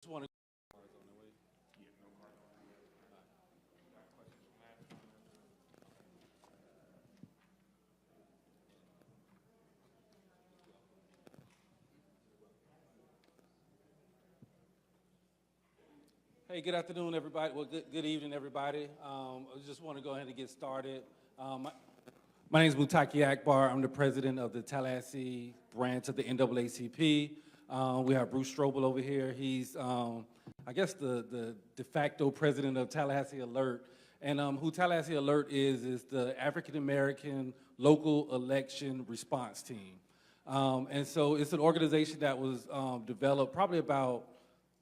Just want to. Hey, good afternoon, everybody. Well, good evening, everybody. I just want to go ahead and get started. My name is Mutaki Akbar. I'm the president of the Tallahassee branch of the NAACP. We have Bruce Strobel over here. He's, I guess, the de facto president of Tallahassee Alert. And who Tallahassee Alert is the African-American local election response team. And so it's an organization that was developed probably about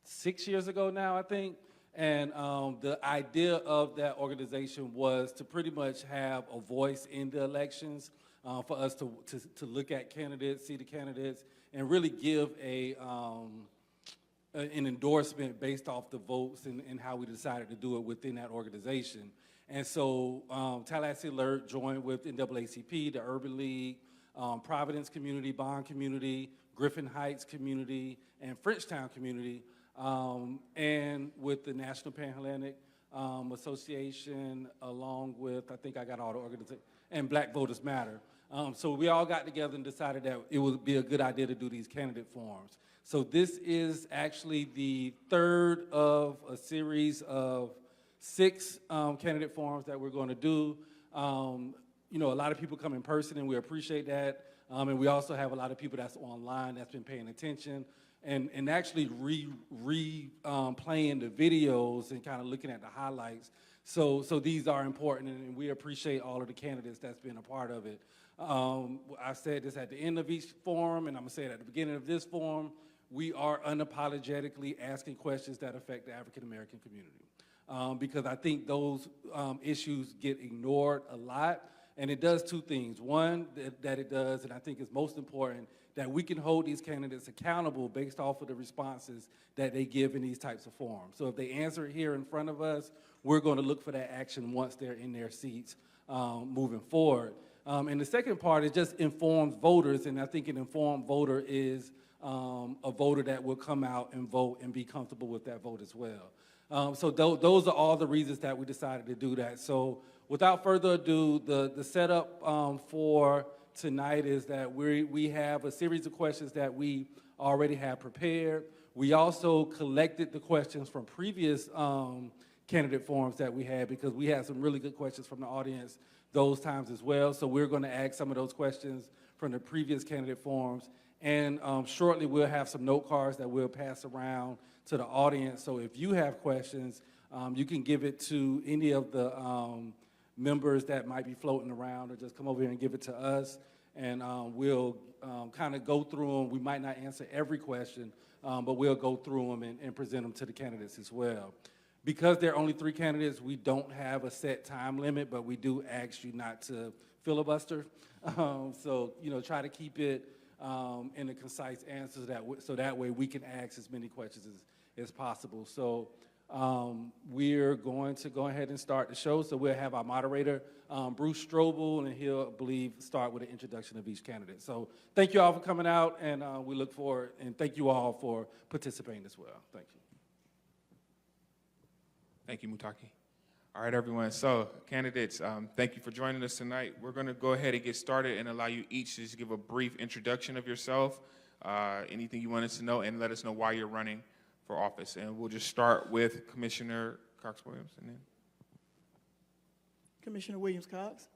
6 years ago now, I think. And the idea of that organization was to pretty much have a voice in the elections, for us to look at candidates, see the candidates, and really give an endorsement based off the votes and how we decided to do it within that organization. And so Tallahassee Alert joined with NAACP, the Urban League, Providence Community, Bond Community, Griffin Heights Community, and Frenchtown Community, and with the National Pan-Hellenic Association, along with, I think I got all the organizations, and Black Voters Matter. So we all got together and decided that it would be a good idea to do these candidate forums. So this is actually the third of a series of 6 candidate forums that we're going to do. You know, a lot of people come in person, and we appreciate that. And we also have a lot of people that's online that's been paying attention and actually playing the videos and kind of looking at the highlights. So these are important, and we appreciate all of the candidates that's been a part of it. I said this at the end of each forum, and I'm gonna say it at the beginning of this forum. We are unapologetically asking questions that affect the African-American community. Because I think those issues get ignored a lot, and it does 2 things. One, that it does, and I think is most important, that we can hold these candidates accountable based off of the responses that they give in these types of forums. So if they answer it here in front of us, we're going to look for that action once they're in their seats moving forward. And the second part is just informed voters, and I think an informed voter is a voter that will come out and vote and be comfortable with that vote as well. So those are all the reasons that we decided to do that. So without further ado, the setup for tonight is that we have a series of questions that we already have prepared. We also collected the questions from previous candidate forums that we had, because we had some really good questions from the audience those times as well. So we're going to ask some of those questions from the previous candidate forums. And shortly we'll have some note cards that we'll pass around to the audience. So if you have questions, you can give it to any of the members that might be floating around, or just come over here and give it to us, and we'll kind of go through them. We might not answer every question, but we'll go through them and present them to the candidates as well. Because there are only 3 candidates, we don't have a set time limit, but we do ask you not to filibuster. So, you know, try to keep it in a concise answer so that way we can ask as many questions as possible. So we're going to go ahead and start the show. So we'll have our moderator, Bruce Strobel, and he'll, I believe, start with an introduction of each candidate. So thank you all for coming out, and we look forward, and thank you all for participating as well. Thank you. Thank you, Mutaki. All right, everyone. So candidates, thank you for joining us tonight. We're going to go ahead and get started and allow you each to just give a brief introduction of yourself, anything you want us to know, and let us know why you're running for office. And we'll just start with Commissioner Cox-Williams. And then Commissioner Williams-Cox.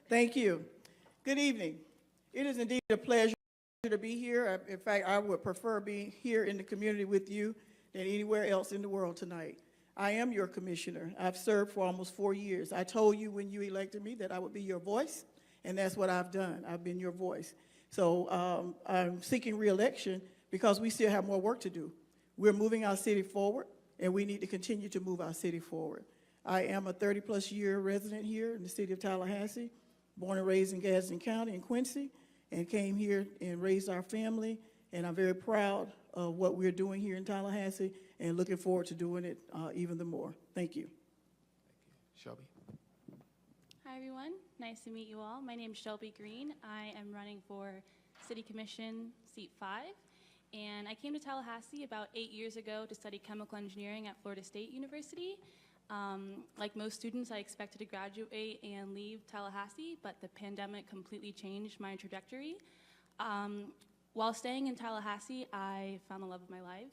Thank you. Good evening. It is indeed a pleasure to be here. In fact, I would prefer being here in the community with you than anywhere else in the world tonight. I am your commissioner. I've served for almost 4 years. I told you when you elected me that I would be your voice, and that's what I've done. I've been your voice. So I'm seeking re-election because we still have more work to do. We're moving our city forward, and we need to continue to move our city forward. I am a 30-plus year resident here in the city of Tallahassee, born and raised in Gadsden County in Quincy, and came here and raised our family, and I'm very proud of what we're doing here in Tallahassee and looking forward to doing it even the more. Thank you. Shelby. Hi, everyone. Nice to meet you all. My name is Shelby Green. I am running for City Commission, Seat 5. and I came to Tallahassee about 8 years ago to study chemical engineering at Florida State University. Like most students, I expected to graduate and leave Tallahassee, but the pandemic completely changed my trajectory. While staying in Tallahassee, I found the love of my life,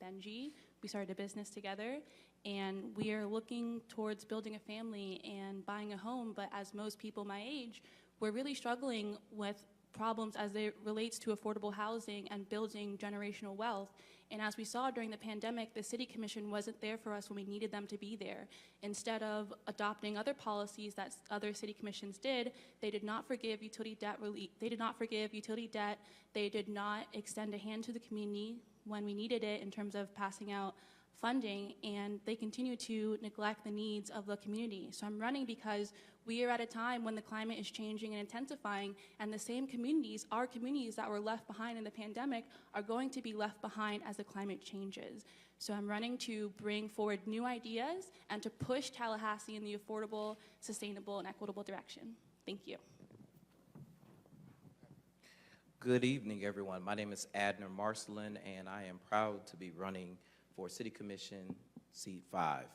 Benji. We started a business together, and we are looking towards building a family and buying a home, but as most people my age, we're really struggling with problems as it relates to affordable housing and building generational wealth. And as we saw during the pandemic, the City Commission wasn't there for us when we needed them to be there. Instead of adopting other policies that other city commissions did, they did not forgive utility debt relief. They did not forgive utility debt. They did not extend a hand to the community when we needed it in terms of passing out funding, and they continue to neglect the needs of the community. So I'm running because we are at a time when the climate is changing and intensifying, and the same communities, our communities that were left behind in the pandemic, are going to be left behind as the climate changes. So I'm running to bring forward new ideas and to push Tallahassee in the affordable, sustainable, and equitable direction. Thank you. Good evening, everyone. My name is Adner Marcelin, and I am proud to be running for City Commission Seat 5.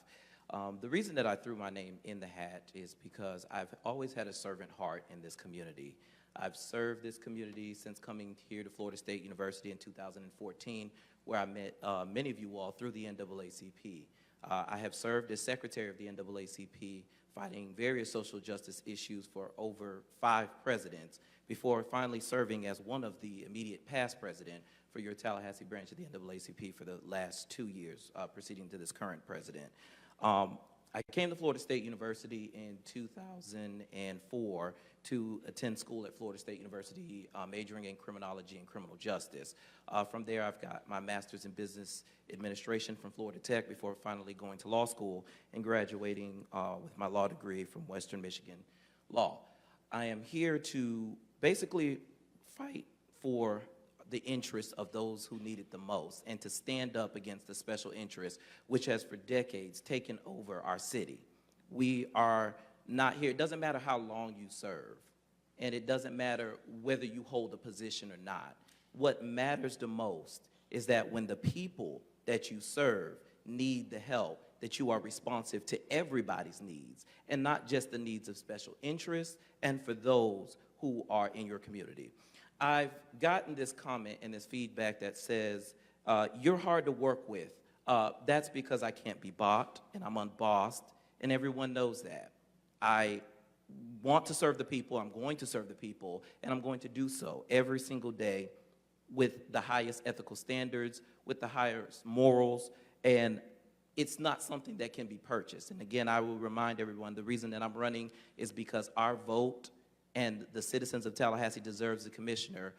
The reason that I threw my name in the hat is because I've always had a servant heart in this community. I've served this community since coming here to Florida State University in 2014, where I met many of you all through the NAACP. I have served as secretary of the NAACP, fighting various social justice issues for over 5 presidents, before finally serving as one of the immediate past president for your Tallahassee branch of the NAACP for the last 2 years, preceding to this current president. I came to Florida State University in 2004 to attend school at Florida State University, majoring in criminology and criminal justice. From there, I've got my master's in business administration from Florida Tech before finally going to law school and graduating with my law degree from Western Michigan Law. I am here to basically fight for the interests of those who need it the most and to stand up against the special interest which has for decades taken over our city. We are not here. It doesn't matter how long you serve, and it doesn't matter whether you hold a position or not. What matters the most is that when the people that you serve need the help, that you are responsive to everybody's needs and not just the needs of special interests and for those who are in your community. I've gotten this comment and this feedback that says, you're hard to work with. That's because I can't be bought and I'm unbossed, and everyone knows that. I want to serve the people, I'm going to serve the people, and I'm going to do so every single day with the highest ethical standards, with the highest morals, and it's not something that can be purchased. And again, I will remind everyone, the reason that I'm running is because our vote and the citizens of Tallahassee deserves a commissioner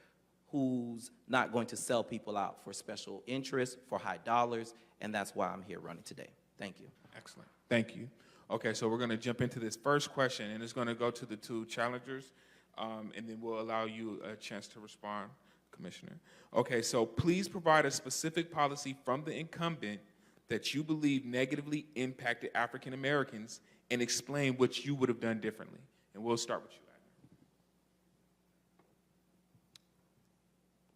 who's not going to sell people out for special interests, for high dollars, and that's why I'm here running today. Thank you. Excellent. Thank you. Okay, so we're going to jump into this first question, and it's going to go to the 2 challengers, and then we'll allow you a chance to respond, Commissioner. Okay, so please provide a specific policy from the incumbent that you believe negatively impacted African Americans and explain what you would have done differently. And we'll start with you, Adner.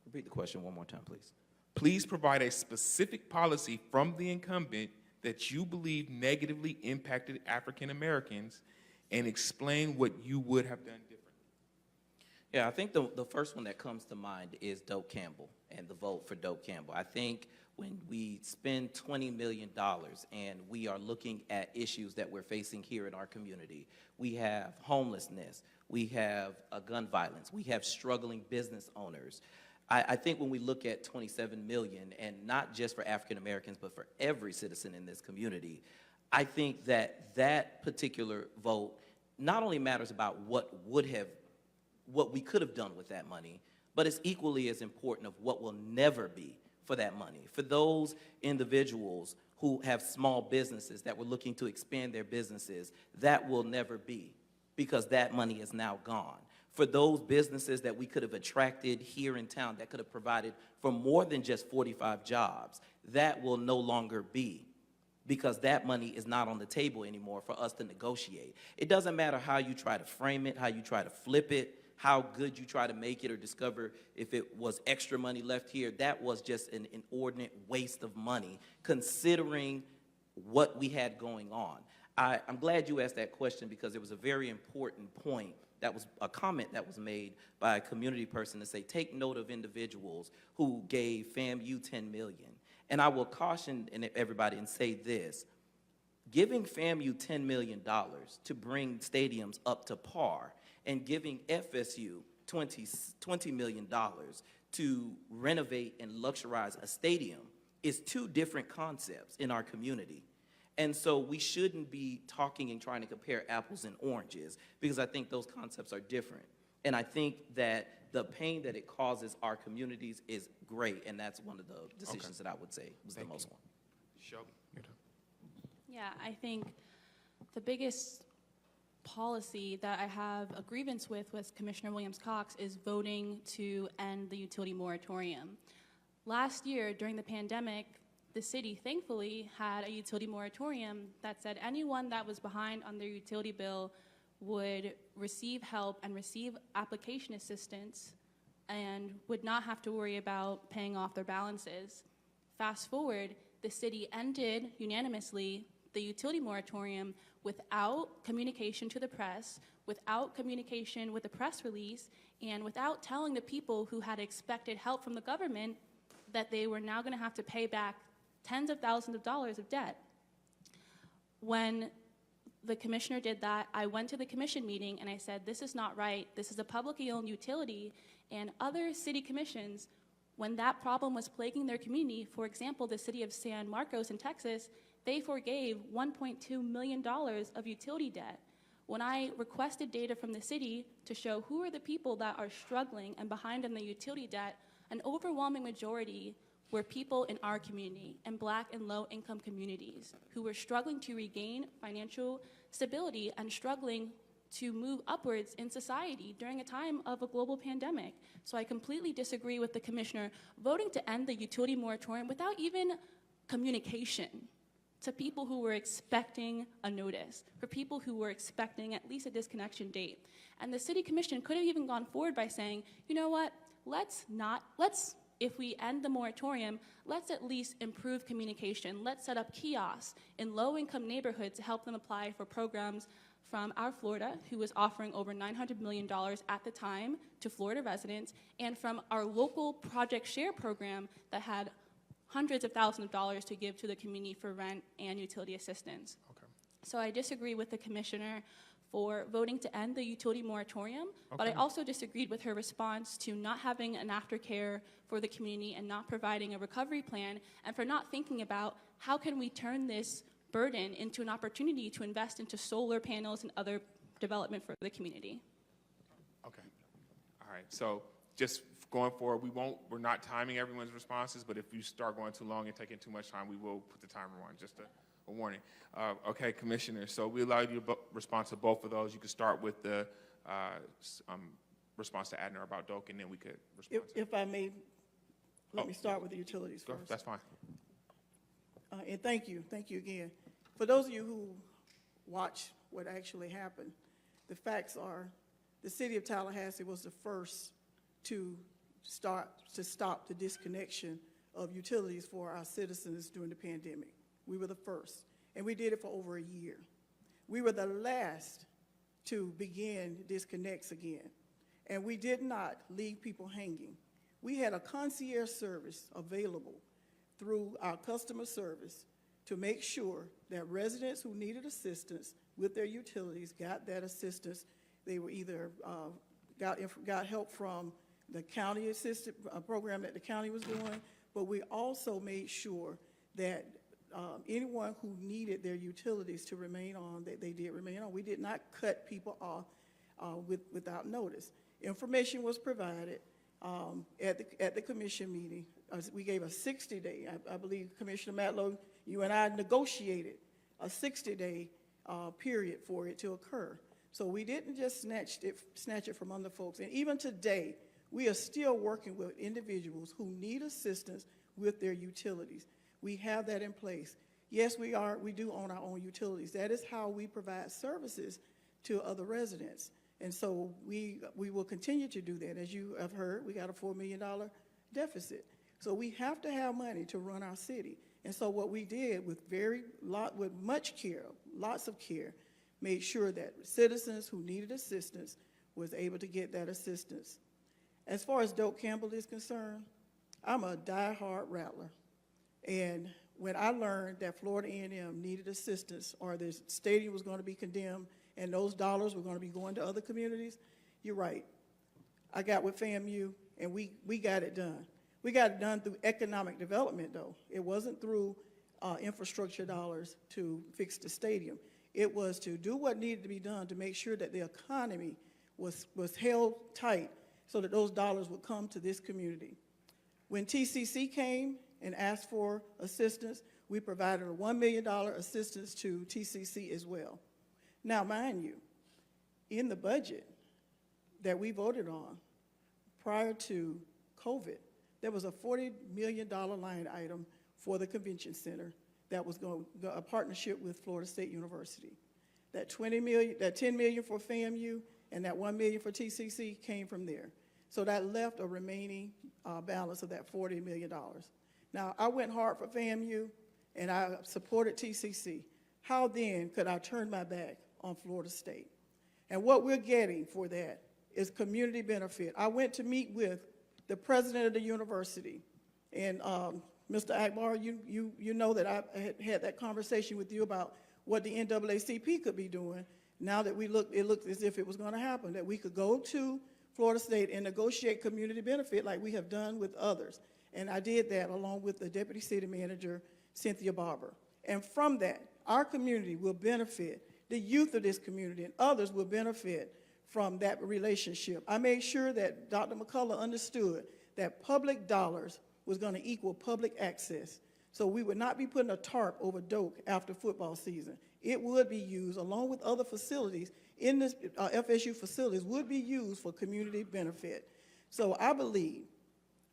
Repeat the question one more time, please. Please provide a specific policy from the incumbent that you believe negatively impacted African Americans and explain what you would have done differently. Yeah, I think the first one that comes to mind is Doak Campbell and the vote for Doak Campbell. I think when we spend $20 million and we are looking at issues that we're facing here in our community, we have homelessness, we have gun violence, we have struggling business owners. I think when we look at $27 million, and not just for African Americans, but for every citizen in this community, I think that that particular vote not only matters about what we could have done with that money, but it's equally as important of what will never be for that money. For those individuals who have small businesses that were looking to expand their businesses, that will never be, because that money is now gone. For those businesses that we could have attracted here in town that could have provided for more than just 45 jobs, that will no longer be, because that money is not on the table anymore for us to negotiate. It doesn't matter how you try to frame it, how you try to flip it, how good you try to make it or discover if it was extra money left here. That was just an inordinate waste of money, considering what we had going on. I'm glad you asked that question because it was a very important point. That was a comment that was made by a community person to say, take note of individuals who gave FAMU $10 million. And I will caution everybody and say this, giving FAMU $10 million to bring stadiums up to par and giving FSU $20 million to renovate and luxurize a stadium is two different concepts in our community. And so we shouldn't be talking and trying to compare apples and oranges because I think those concepts are different. And I think that the pain that it causes our communities is great, and that's one of the decisions that I would say was the most one. Shelby, you're done. Yeah, I think the biggest policy that I have a grievance with Commissioner Williams-Cox is voting to end the utility moratorium. Last year, during the pandemic, the city thankfully had a utility moratorium that said anyone that was behind on their utility bill would receive help and receive application assistance and would not have to worry about paying off their balances. Fast forward, the city ended unanimously the utility moratorium without communication to the press, without communication with the press release, and without telling the people who had expected help from the government that they were now going to have to pay back tens of thousands of dollars of debt. When the commissioner did that, I went to the commission meeting and I said, this is not right. This is a publicly owned utility, and other city commissions, when that problem was plaguing their community, for example, the city of San Marcos in Texas, they forgave $1.2 million of utility debt. When I requested data from the city to show who are the people that are struggling and behind on the utility debt, an overwhelming majority were people in our community and Black and low-income communities who were struggling to regain financial stability and struggling to move upwards in society during a time of a global pandemic. So I completely disagree with the commissioner voting to end the utility moratorium without even communication to people who were expecting a notice, for people who were expecting at least a disconnection date. And the city commission could have even gone forward by saying, you know what, if we end the moratorium, let's at least improve communication. Let's set up kiosks in low-income neighborhoods to help them apply for programs from our Florida, who was offering over $900 million at the time to Florida residents, and from our local Project Share program that had hundreds of thousands of dollars to give to the community for rent and utility assistance. Okay. So I disagree with the commissioner for voting to end the utility moratorium, but I also disagreed with her response to not having an aftercare for the community and not providing a recovery plan, and for not thinking about how can we turn this burden into an opportunity to invest into solar panels and other development for the community. Okay. All right. So just going forward, we're not timing everyone's responses, but if you start going too long and taking too much time, we will put the timer on, just a warning. Okay, Commissioner, so we allow you to respond to both of those. You can start with the response to Adner about Doak, and then we could respond to If I may, let me start with the utilities Go, first. that's fine. And thank you again. For those of you who watch what actually happened, the facts are the city of Tallahassee was the first to stop the disconnection of utilities for our citizens during the pandemic. We were the first, and we did it for over a year. We were the last to begin disconnects again, and we did not leave people hanging. We had a concierge service available through our customer service to make sure that residents who needed assistance with their utilities got that assistance. They were either got help from the county assisted program that the county was doing, but we also made sure that anyone who needed their utilities to remain on, that they did remain on. We did not cut people off without notice. Information was provided at the commission meeting. We gave a 60-day, I believe Commissioner Matlow, you and I negotiated a 60-day period for it to occur. So we didn't just snatch it from under folks. And even today, we are still working with individuals who need assistance with their utilities. We have that in place. Yes, we do own our own utilities. That is how we provide services to other residents. And so we will continue to do that. As you have heard, we got a $4 million deficit. So we have to have money to run our city. And so what we did with much care, lots of care, made sure that citizens who needed assistance was able to get that assistance. As far as Doak Campbell is concerned, I'm a diehard Rattler. And when I learned that Florida A&M needed assistance or the stadium was going to be condemned and those dollars were going to be going to other communities, you're right. I got with FAMU and we got it done. We got it done through economic development, though. It wasn't through infrastructure dollars to fix the stadium. It was to do what needed to be done to make sure that the economy was held tight so that those dollars would come to this community. When TCC came and asked for assistance, we provided a $1 million assistance to TCC as well. Now, mind you, in the budget that we voted on prior to COVID, there was a $40 million line item for the convention center that was going a partnership with Florida State University. That $10 million for FAMU and that $1 million for TCC came from there. So that left a remaining balance of that $40 million. Now, I went hard for FAMU and I supported TCC. How then could I turn my back on Florida State? And what we're getting for that is community benefit. I went to meet with the president of the university, and Mr. Akbar, you know that I had that conversation with you about what the NAACP could be doing. Now that it looked as if it was going to happen, that we could go to Florida State and negotiate community benefit like we have done with others. And I did that along with the deputy city manager, Cynthia Barber. And from that, our community will benefit, the youth of this community and others will benefit from that relationship. I made sure that Dr. McCullough understood that public dollars was going to equal public access. So we would not be putting a tarp over Doak after football season. It would be used, along with other facilities in this FSU facilities, would be used for community benefit. So I believe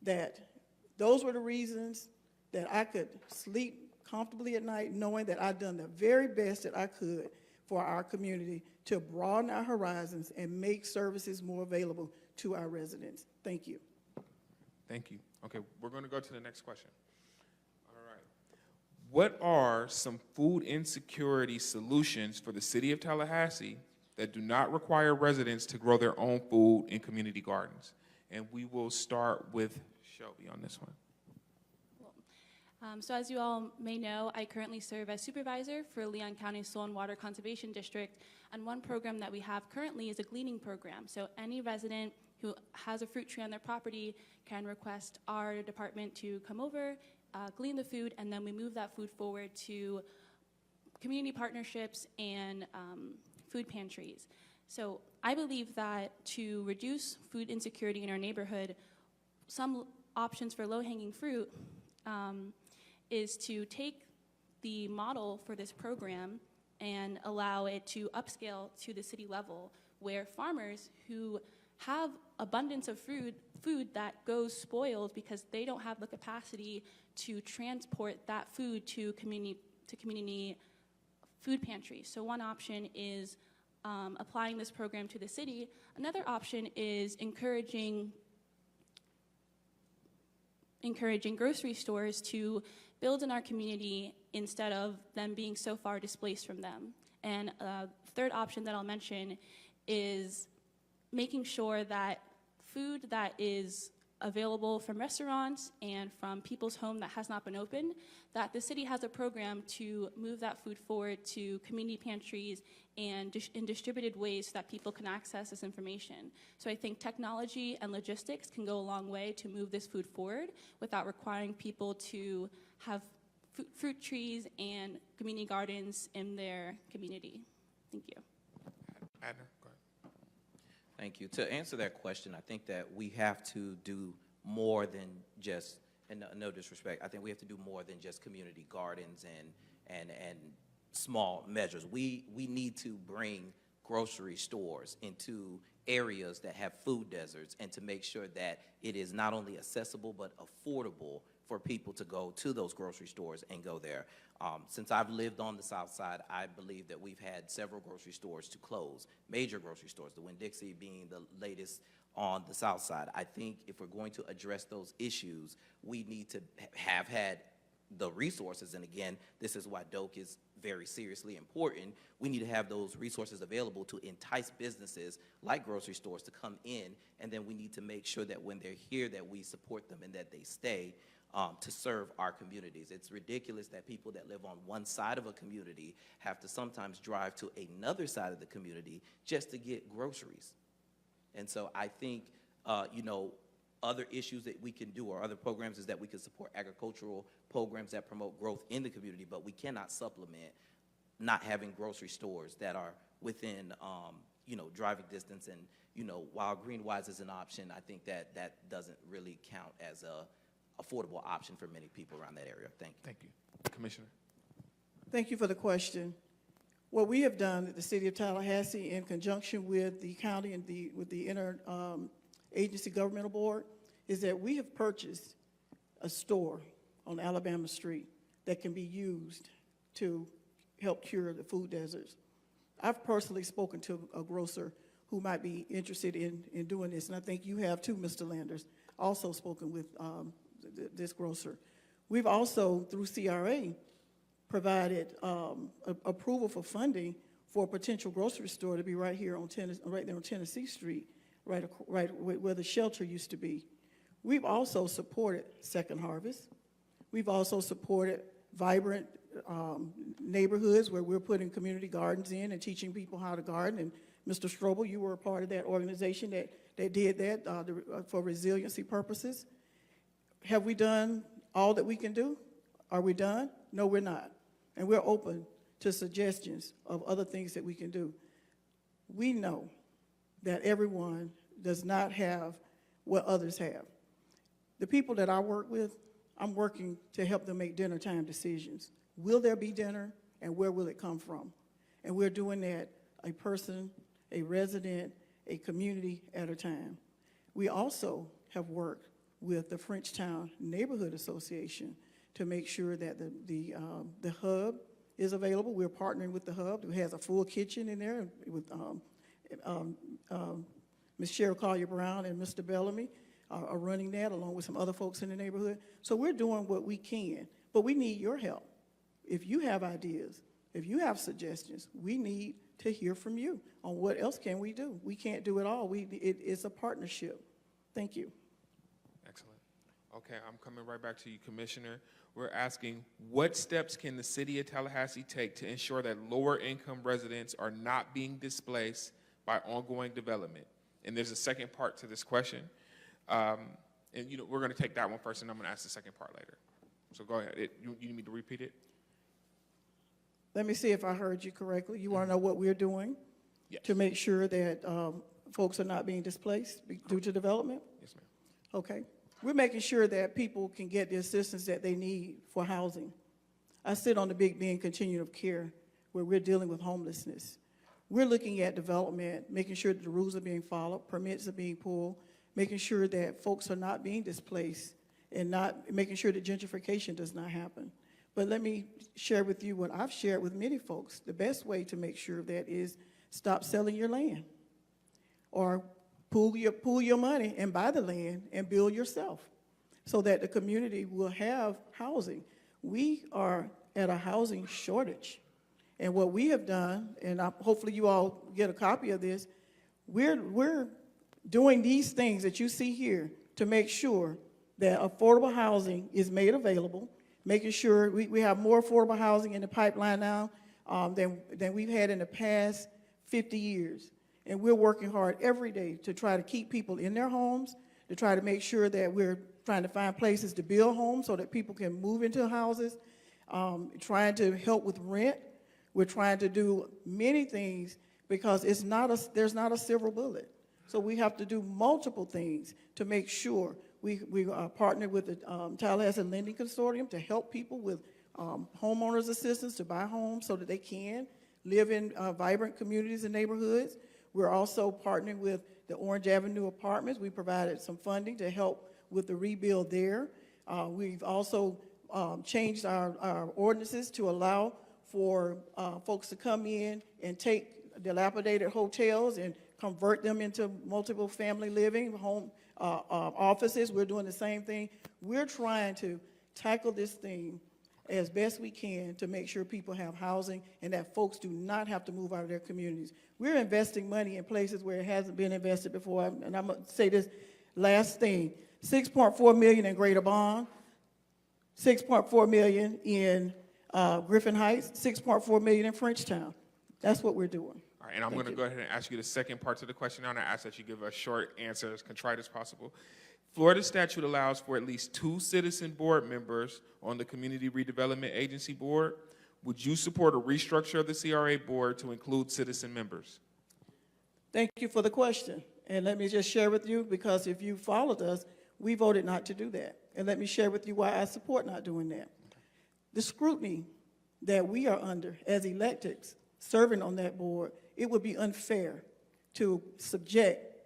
that those were the reasons that I could sleep comfortably at night, knowing that I'd done the very best that I could for our community to broaden our horizons and make services more available to our residents. Thank you. Thank you. Okay, we're going to go to the next question. All right. What are some food insecurity solutions for the city of Tallahassee that do not require residents to grow their own food in community gardens? And we will start with Shelby on this one. So as you all may know, I currently serve as supervisor for Leon County Soil and Water Conservation District, and one program that we have currently is a gleaning program. So any resident who has a fruit tree on their property can request our department to come over, glean the food, and then we move that food forward to community partnerships and food pantries. So I believe that to reduce food insecurity in our neighborhood, some options for low-hanging fruit is to take the model for this program and allow it to upscale to the city level, where farmers who have abundance of food that goes spoiled because they don't have the capacity to transport that food to community food pantries. So one option is applying this program to the city. Another option is encouraging grocery stores to build in our community instead of them being so far displaced from them. And third option that I'll mention is making sure that food that is available from restaurants and from people's home that has not been opened, that the city has a program to move that food forward to community pantries and in distributed ways so that people can access this information. So I think technology and logistics can go a long way to move this food forward without requiring people to have fruit trees and community gardens in their community. Thank you. Adner, go ahead. Thank you. To answer that question, I think that we have to do more than just, and no disrespect, I think we have to do more than just community gardens and small measures. We need to bring grocery stores into areas that have food deserts and to make sure that it is not only accessible but affordable for people to go to those grocery stores and go there. Since I've lived on the South Side, I believe that we've had several grocery stores to close, major grocery stores, the Winn-Dixie being the latest on the South Side. I think if we're going to address those issues, we need to have had the resources, and again, this is why DOKE is very seriously important. We need to have those resources available to entice businesses like grocery stores to come in, and then we need to make sure that when they're here that we support them and that they stay to serve our communities. It's ridiculous that people that live on one side of a community have to sometimes drive to another side of the community just to get groceries. And so I think, you know, other issues that we can do or other programs is that we can support agricultural programs that promote growth in the community, but we cannot supplement not having grocery stores that are within, you know, driving distance. And, you know, while GreenWise is an option, I think that that doesn't really count as a affordable option for many people around that area. Thank you. Thank you. Commissioner. Thank you for the question. What we have done at the City of Tallahassee in conjunction with the county and with the Agency Governmental Board is that we have purchased a store on Alabama Street that can be used to help cure the food deserts. I've personally spoken to a grocer who might be interested in doing this, and I think you have too, Mr. Landers, also spoken with this grocer. We've also, through CRA, provided approval for funding for a potential grocery store to be right here on right there on Tennessee Street, right where the shelter used to be. We've also supported Second Harvest. We've also supported vibrant neighborhoods where we're putting community gardens in and teaching people how to garden. And Mr. Strobel, you were a part of that organization that did that for resiliency purposes. Have we done all that we can do? Are we done? No, we're not. And we're open to suggestions of other things that we can do. We know that everyone does not have what others have. The people that I work with, I'm working to help them make dinner time decisions. Will there be dinner, and where will it come from? And we're doing that a person, a resident, a community at a time. We also have worked with the Frenchtown Neighborhood Association to make sure that the hub is available. We're partnering with the hub, who has a full kitchen in there with Ms. Cheryl Collier-Brown and Mr. Bellamy are running that along with some other folks in the neighborhood. So we're doing what we can, but we need your help. If you have ideas, if you have suggestions, we need to hear from you on what else can we do. We can't do it all. It's a partnership. Thank you. Excellent. Okay, I'm coming right back to you, Commissioner. We're asking, what steps can the City of Tallahassee take to ensure that lower-income residents are not being displaced by ongoing development? And there's a second part to this question. And you know, we're going to take that one first, and I'm going to ask the second part later. So go ahead. You need me to repeat it? Let me see if I heard you correctly. You want to know what we're doing to make sure that folks are not being displaced due to development? Yes, ma'am. Okay. We're making sure that people can get the assistance that they need for housing. I sit on the Big Bend Continuum of Care, where we're dealing with homelessness. We're looking at development, making sure that the rules are being followed, permits are being pulled, making sure that folks are not being displaced, and not making sure that gentrification does not happen. But let me share with you what I've shared with many folks. The best way to make sure of that is stop selling your land, or pool your money and buy the land and build yourself so that the community will have housing. We are at a housing shortage. And what we have done, and hopefully you all get a copy of this, we're doing these things that you see here to make sure that affordable housing is made available, making sure we have more affordable housing in the pipeline now than we've had in the past 50 years. And we're working hard every day to try to keep people in their homes, to try to make sure that we're trying to find places to build homes so that people can move into houses, trying to help with rent. We're trying to do many things because there's not a silver bullet. So we have to do multiple things to make sure we are partnered with the Tallahassee Lending Consortium to help people with homeowners assistance to buy homes so that they can live in vibrant communities and neighborhoods. We're also partnering with the Orange Avenue Apartments. We provided some funding to help with the rebuild there. We've also changed our ordinances to allow for folks to come in and take dilapidated hotels and convert them into multiple family living, home offices. We're doing the same thing. We're trying to tackle this thing as best we can to make sure people have housing and that folks do not have to move out of their communities. We're investing money in places where it hasn't been invested before. And I'm going to say this last thing, $6.4 million in Greater Bond, $6.4 million in Griffin Heights, $6.4 million in Frenchtown. That's what we're doing. All right, and I'm going to go ahead and ask you the second part to the question now, and I ask that you give a short answer, as contrite as possible. Florida statute allows for at least 2 citizen board members on the Community Redevelopment Agency board. Would you support a restructure of the CRA board to include citizen members? Thank you for the question. And let me just share with you, because if you followed us, we voted not to do that. And let me share with you why I support not doing that. The scrutiny that we are under as electeds serving on that board, it would be unfair to subject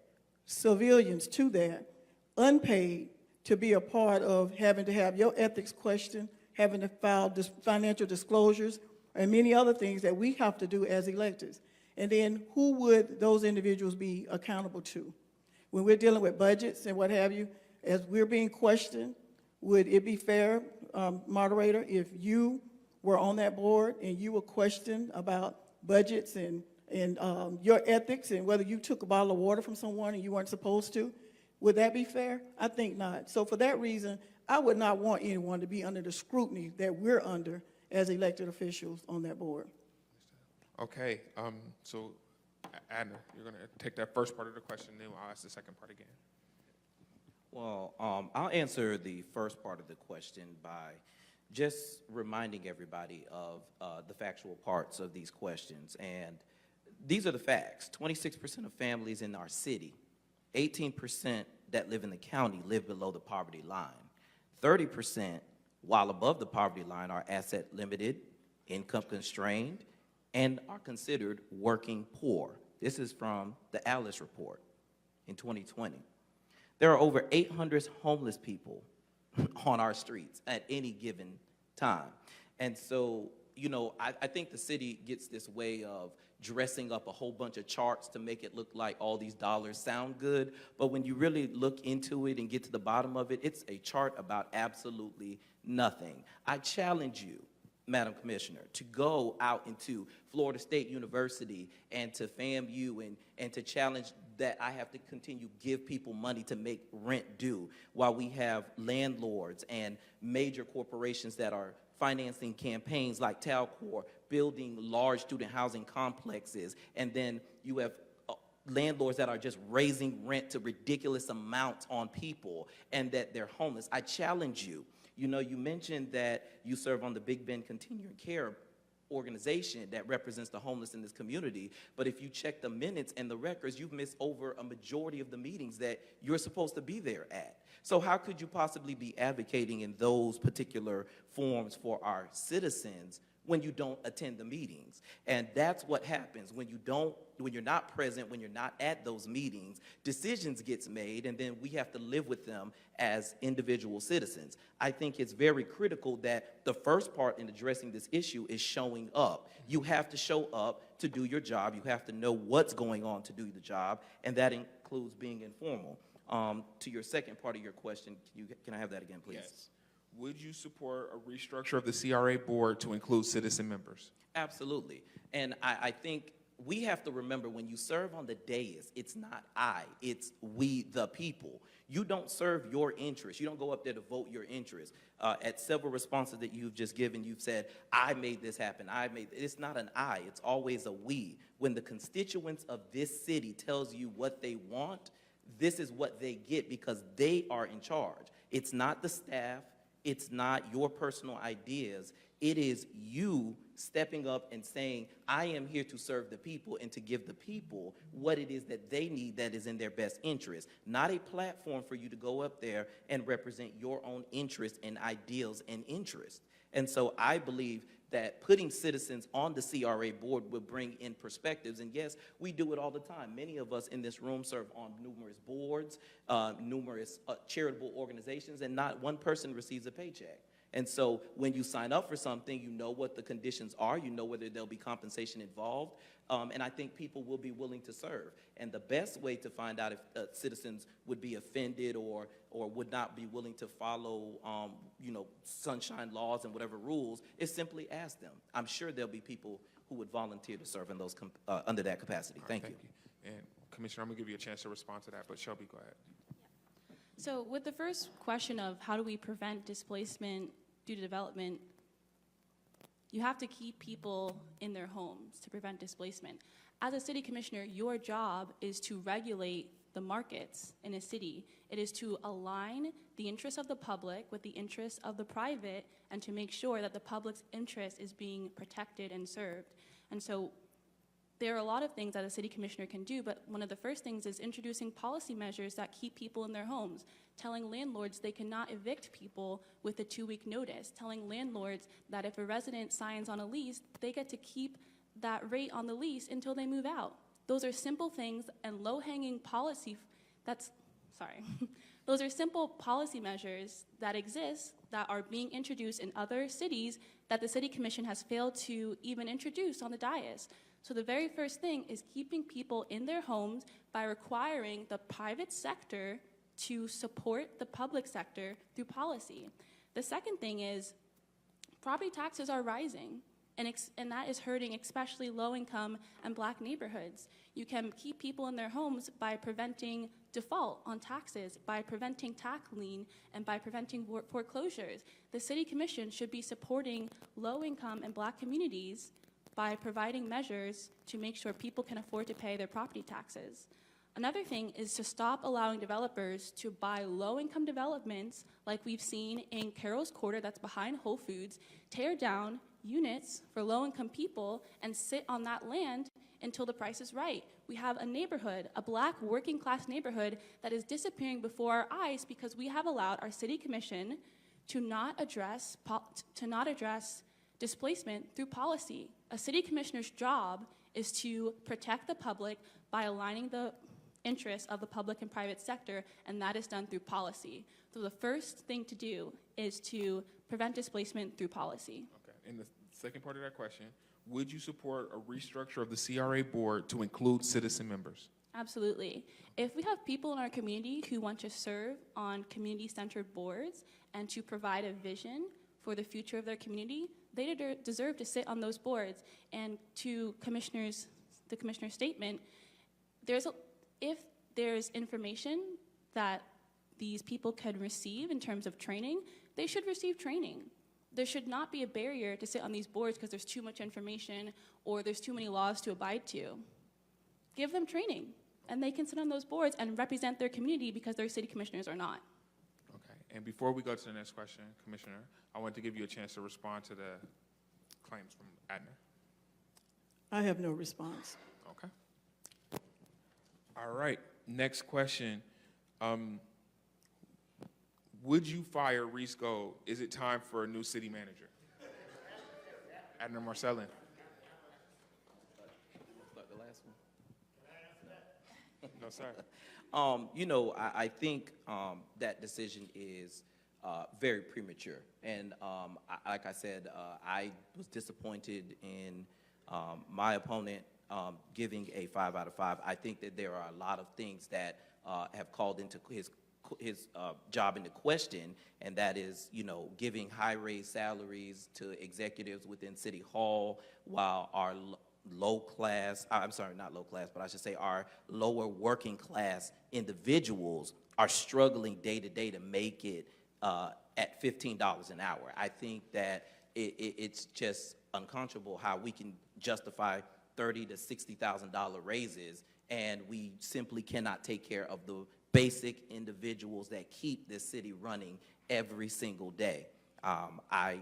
civilians to that, unpaid, to be a part of having to have your ethics questioned, having to file financial disclosures, and many other things that we have to do as electeds. And then who would those individuals be accountable to? When we're dealing with budgets and what have you, as we're being questioned, would it be fair, moderator, if you were on that board and you were questioned about budgets and your ethics and whether you took a bottle of water from someone and you weren't supposed to? Would that be fair? I think not. So for that reason, I would not want anyone to be under the scrutiny that we're under as elected officials on that board. Okay, so Adner, you're going to take that first part of the question, then I'll ask the second part again. Well, I'll answer the first part of the question by just reminding everybody of the factual parts of these questions. And these are the facts. 26% of families in our city, 18% that live in the county live below the poverty line. 30%, while above the poverty line, are asset limited, income constrained, and are considered working poor. This is from the Alice report in 2020. There are over 800 homeless people on our streets at any given time. And so, you know, I think the city gets this way of dressing up a whole bunch of charts to make it look like all these dollars sound good. But when you really look into it and get to the bottom of it, it's a chart about absolutely nothing. I challenge you, Madam Commissioner, to go out into Florida State University and to FAMU and to challenge that I have to continue to give people money to make rent due while we have landlords and major corporations that are financing campaigns like Talcor, building large student housing complexes, and then you have landlords that are just raising rent to ridiculous amounts on people and that they're homeless. I challenge you. You know, you mentioned that you serve on the Big Bend Continuing Care organization that represents the homeless in this community, but if you check the minutes and the records, you've missed over a majority of the meetings that you're supposed to be there at. So how could you possibly be advocating in those particular forms for our citizens when you don't attend the meetings? And that's what happens when you're not present, when you're not at those meetings, decisions gets made, and then we have to live with them as individual citizens. I think it's very critical that the first part in addressing this issue is showing up. You have to show up to do your job. You have to know what's going on to do the job, and that includes being informal. To your second part of your question, can I have that again, please? Yes. Would you support a restructure of the CRA board to include citizen members? Absolutely. And I think we have to remember when you serve on the dais, it's not I, it's we the people. You don't serve your interests. You don't go up there to vote your interests. At several responses that you've just given, you've said, I made this happen. It's not an I, it's always a we. When the constituents of this city tells you what they want, this is what they get because they are in charge. It's not the staff. It's not your personal ideas. It is you stepping up and saying, I am here to serve the people and to give the people what it is that they need that is in their best interest. Not a platform for you to go up there and represent your own interests and ideals and interests. And so I believe that putting citizens on the CRA board will bring in perspectives. And yes, we do it all the time. Many of us in this room serve on numerous boards, numerous charitable organizations, and not one person receives a paycheck. And so when you sign up for something, you know what the conditions are, you know whether there'll be compensation involved, and I think people will be willing to serve. And the best way to find out if citizens would be offended or would not be willing to follow, sunshine laws and whatever rules is simply ask them. I'm sure there'll be people who would volunteer to serve in those under that capacity. Thank you. And Commissioner, I'm gonna give you a chance to respond to that, but Shelby, go ahead. So with the first question of how do we prevent displacement due to development, you have to keep people in their homes to prevent displacement. As a city commissioner, your job is to regulate the markets in a city. It is to align the interests of the public with the interests of the private and to make sure that the public's interest is being protected and served. And so there are a lot of things that a city commissioner can do, but one of the first things is introducing policy measures that keep people in their homes, telling landlords they cannot evict people with a 2-week notice, telling landlords that if a resident signs on a lease, they get to keep that rate on the lease until they move out. Those are simple things and low-hanging policy, those are simple policy measures that exist that are being introduced in other cities that the City Commission has failed to even introduce on the dais. So the very first thing is keeping people in their homes by requiring the private sector to support the public sector through policy. The second thing is property taxes are rising, and that is hurting especially low-income and Black neighborhoods. You can keep people in their homes by preventing default on taxes, by preventing tax lien, and by preventing foreclosures. The City Commission should be supporting low-income and Black communities by providing measures to make sure people can afford to pay their property taxes. Another thing is to stop allowing developers to buy low-income developments like we've seen in Carroll's Quarter that's behind Whole Foods, tear down units for low-income people and sit on that land until the price is right. We have a neighborhood, a Black working-class neighborhood that is disappearing before our eyes because we have allowed our City Commission to not address displacement through policy. A city commissioner's job is to protect the public by aligning the interests of the public and private sector, and that is done through policy. So the first thing to do is to prevent displacement through policy. Okay, and the second part of that question, would you support a restructure of the CRA board to include citizen members? Absolutely. If we have people in our community who want to serve on community-centered boards and to provide a vision for the future of their community, they deserve to sit on those boards. And to the commissioner's statement, if there's information that these people can receive in terms of training, they should receive training. There should not be a barrier to sit on these boards because there's too much information or there's too many laws to abide to. Give them training, and they can sit on those boards and represent their community because their city commissioners are not. Okay, and before we go to the next question, Commissioner, I want to give you a chance to respond to the claims from Adner. I have no response. Okay. All right, next question. Would you fire Reese Gold? Is it time for a new city manager? Adner Marcelin. The last one. No, sir. I think that decision is very premature. And like I said, I was disappointed in my opponent giving a 5 out of 5. I think that there are a lot of things that have called into his job into question, and that is, giving high-raised salaries to executives within City Hall while our our lower working class individuals are struggling day to day to make it at $15 an hour. I think that it's just unconscionable how we can justify $30,000 to $60,000 raises, and we simply cannot take care of the basic individuals that keep this city running every single day. I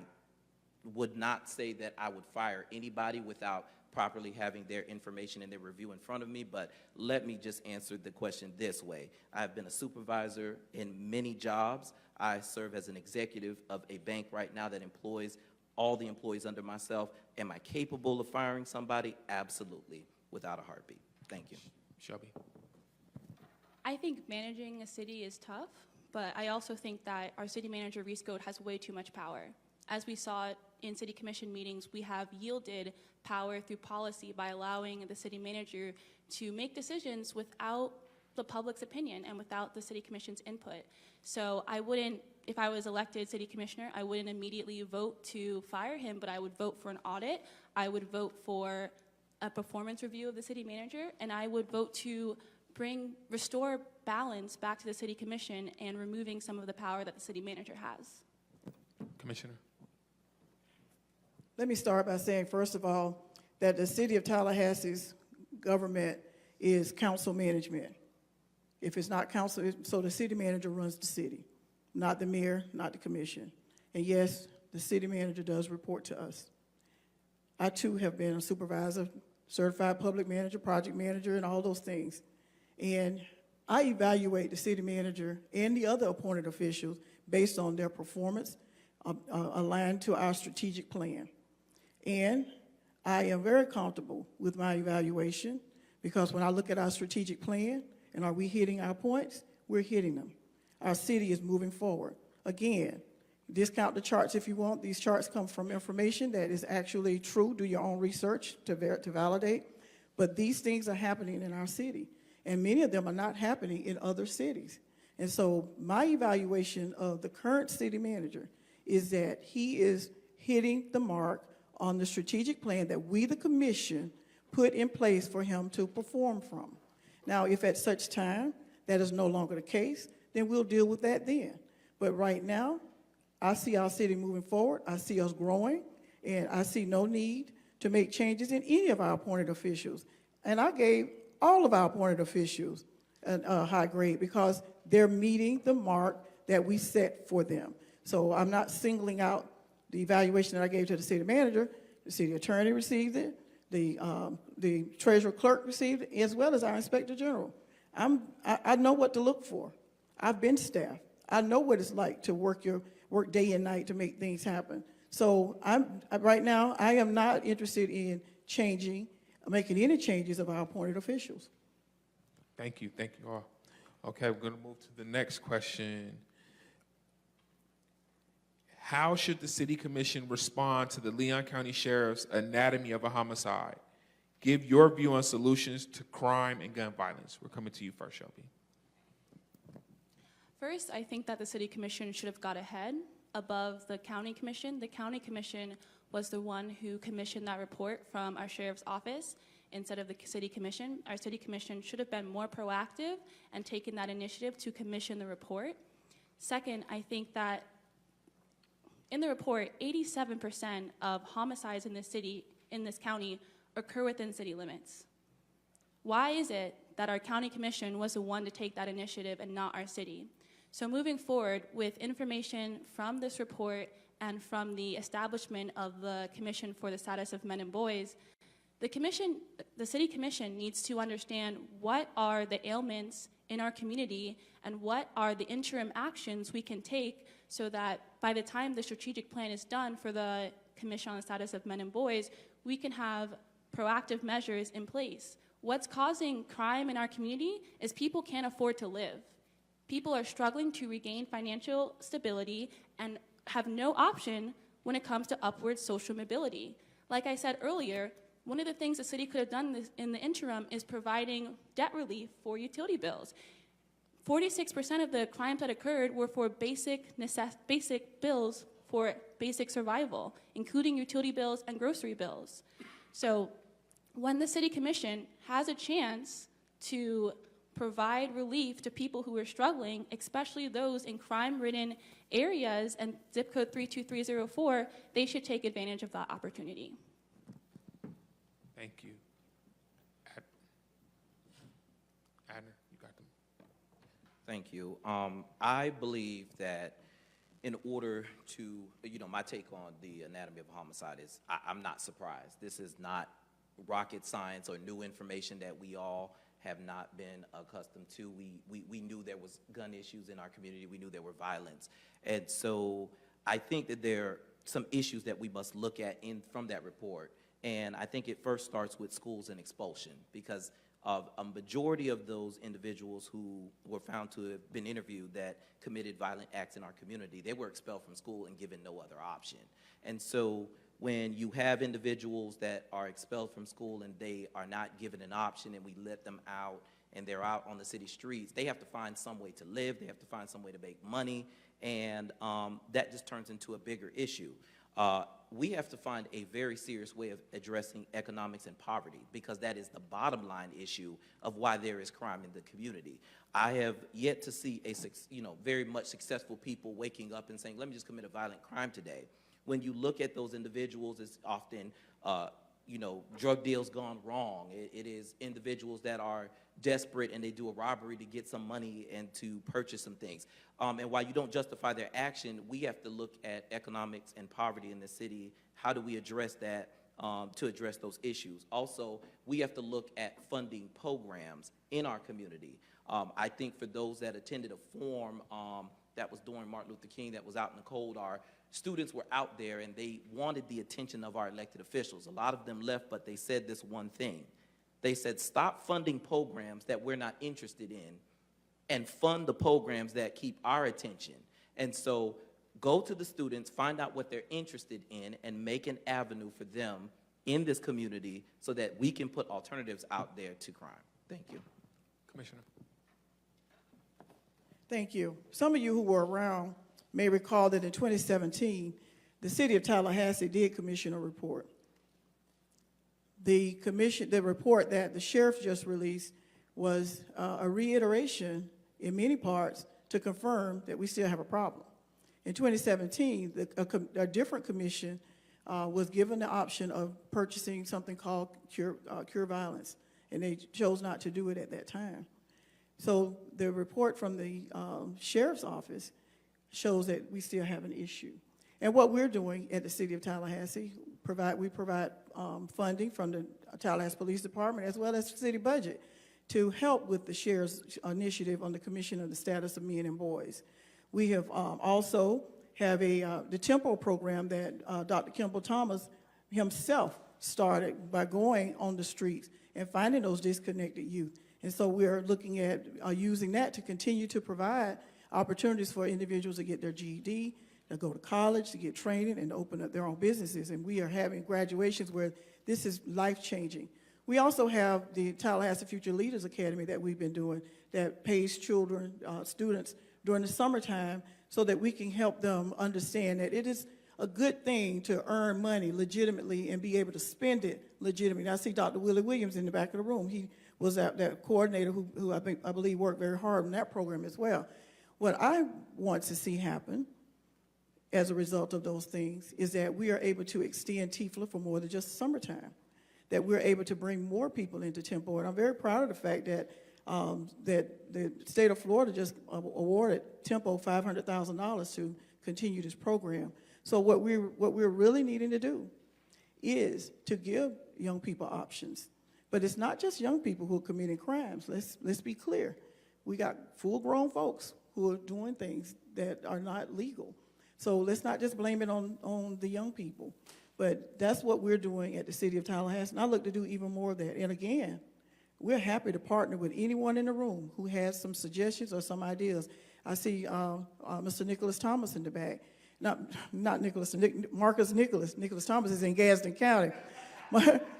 would not say that I would fire anybody without properly having their information and their review in front of me, but let me just answer the question this way. I've been a supervisor in many jobs. I serve as an executive of a bank right now that employs all the employees under myself. Am I capable of firing somebody? Absolutely, without a heartbeat. Thank you. Shelby. I think managing a city is tough, but I also think that our city manager, Reese Goat, has way too much power. As we saw in city commission meetings, we have yielded power through policy by allowing the city manager to make decisions without the public's opinion and without the city commission's input. So I wouldn't, if I was elected city commissioner, I wouldn't immediately vote to fire him, but I would vote for an audit. I would vote for a performance review of the city manager, and I would vote to restore balance back to the city commission and removing some of the power that the city manager has. Commissioner. Let me start by saying, first of all, that the city of Tallahassee's government is council management. If it's not council, so the city manager runs the city, not the mayor, not the commission. And yes, the city manager does report to us. I too have been a supervisor, certified public manager, project manager, and all those things. And I evaluate the city manager and the other appointed officials based on their performance aligned to our strategic plan. And I am very comfortable with my evaluation because when I look at our strategic plan and are we hitting our points, we're hitting them. Our city is moving forward. Again, discount the charts if you want. These charts come from information that is actually true. Do your own research to validate. But these things are happening in our city, and many of them are not happening in other cities. And so my evaluation of the current city manager is that he is hitting the mark on the strategic plan that we, the commission, put in place for him to perform from. Now, if at such time that is no longer the case, then we'll deal with that then. But right now, I see our city moving forward, I see us growing, and I see no need to make changes in any of our appointed officials. And I gave all of our appointed officials a high grade because they're meeting the mark that we set for them. So I'm not singling out the evaluation that I gave to the city manager. The city attorney received it, the treasurer clerk received it, as well as our inspector general. I know what to look for. I've been staff. I know what it's like to work day and night to make things happen. So right now, I am not interested in making any changes of our appointed officials. Thank you all. Okay, we're going to move to the next question. How should the City Commission respond to the Leon County Sheriff's anatomy of a homicide? Give your view on solutions to crime and gun violence. We're coming to you first, Shelby. First, I think that the City Commission should have got ahead above the County Commission. The County Commission was the one who commissioned that report from our Sheriff's Office instead of the City Commission. Our City Commission should have been more proactive and taken that initiative to commission the report. Second, I think that in the report, 87% of homicides in this county occur within city limits. Why is it that our County Commission was the one to take that initiative and not our city? So moving forward with information from this report and from the establishment of the Commission for the Status of Men and Boys, the City Commission needs to understand what are the ailments in our community and what are the interim actions we can take so that by the time the strategic plan is done for the Commission on the Status of Men and Boys, we can have proactive measures in place. What's causing crime in our community is people can't afford to live. People are struggling to regain financial stability and have no option when it comes to upward social mobility. Like I said earlier, one of the things the city could have done in the interim is providing debt relief for utility bills. 46% of the crimes that occurred were for basic bills for basic survival, including utility bills and grocery bills. So when the City Commission has a chance to provide relief to people who are struggling, especially those in crime-ridden areas and zip code 32304, they should take advantage of that opportunity. Thank you. Adner, you got them. Thank you. I believe that in order to, my take on the anatomy of a homicide is I'm not surprised. This is not rocket science or new information that we all have not been accustomed to. We knew there was gun issues in our community. We knew there were violence. And so I think that there some issues that we must look at from that report. And I think it first starts with schools and expulsion, because of a majority of those individuals who were found to have been interviewed that committed violent acts in our community, they were expelled from school and given no other option. And so when you have individuals that are expelled from school and they are not given an option and we let them out and they're out on the city streets, they have to find some way to live, they have to find some way to make money, and that just turns into a bigger issue. We have to find a very serious way of addressing economics and poverty, because that is the bottom line issue of why there is crime in the community. I have yet to see very much successful people waking up and saying, let me just commit a violent crime today. When you look at those individuals, it's often drug deals gone wrong. It is individuals that are desperate and they do a robbery to get some money and to purchase some things. And while you don't justify their action, we have to look at economics and poverty in the city. How do we address that to address those issues? Also, we have to look at funding programs in our community. I think for those that attended a forum that was during Martin Luther King that was out in the cold, our students were out there and they wanted the attention of our elected officials. A lot of them left, but they said this one thing. They said, stop funding programs that we're not interested in and fund the programs that keep our attention. And so go to the students, find out what they're interested in, and make an avenue for them in this community so that we can put alternatives out there to crime. Thank you. Commissioner. Thank you. Some of you who were around may recall that in 2017, the city of Tallahassee did commission a report. The report that the sheriff just released was a reiteration in many parts to confirm that we still have a problem. In 2017, a different commission was given the option of purchasing something called Cure Violence, and they chose not to do it at that time. So the report from the sheriff's office shows that we still have an issue. And what we're doing at the city of Tallahassee, we provide funding from the Tallahassee Police Department as well as the city budget to help with the sheriff's initiative on the Commission of the Status of Men and Boys. We have also have the Tempo program that Dr. Kimball Thomas himself started by going on the streets and finding those disconnected youth. And so we're looking at using that to continue to provide opportunities for individuals to get their GED, to go to college, to get training, and to open up their own businesses. And we are having graduations where this is life-changing. We also have the Tallahassee Future Leaders Academy that we've been doing that pays children, students during the summertime so that we can help them understand that it is a good thing to earn money legitimately and be able to spend it legitimately. I see Dr. Willie Williams in the back of the room. He was that coordinator who I believe worked very hard on that program as well. What I want to see happen as a result of those things is that we are able to extend TIFLA for more than just summertime, that we're able to bring more people into Tempo. And I'm very proud of the fact that that the state of Florida just awarded Tempo $500,000 to continue this program. So what we're really needing to do is to give young people options. But it's not just young people who are committing crimes. Let's be clear. We got full-grown folks who are doing things that are not legal. So let's not just blame it on the young people. But that's what we're doing at the City of Tallahassee, and I look to do even more of that. And again, we're happy to partner with anyone in the room who has some suggestions or some ideas. I see Mr. Nicholas Thomas in the back. Not Nicholas, Marcus Nicholas. Nicholas Thomas is in Gadsden County.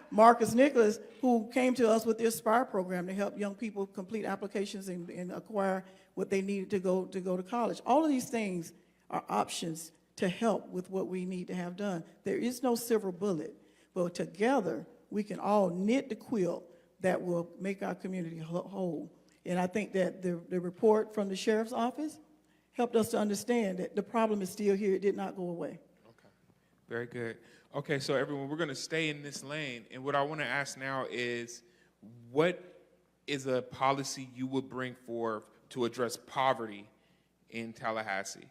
Marcus Nicholas, who came to us with the Aspire program to help young people complete applications and acquire what they needed to go to college. All of these things are options to help with what we need to have done. There is no silver bullet, but together we can all knit the quilt that will make our community whole. And I think that the report from the sheriff's office helped us to understand that the problem is still here. It did not go away. Okay, very good. Okay, so everyone, we're going to stay in this lane. And what I want to ask now is, what is a policy you would bring forth to address poverty in Tallahassee?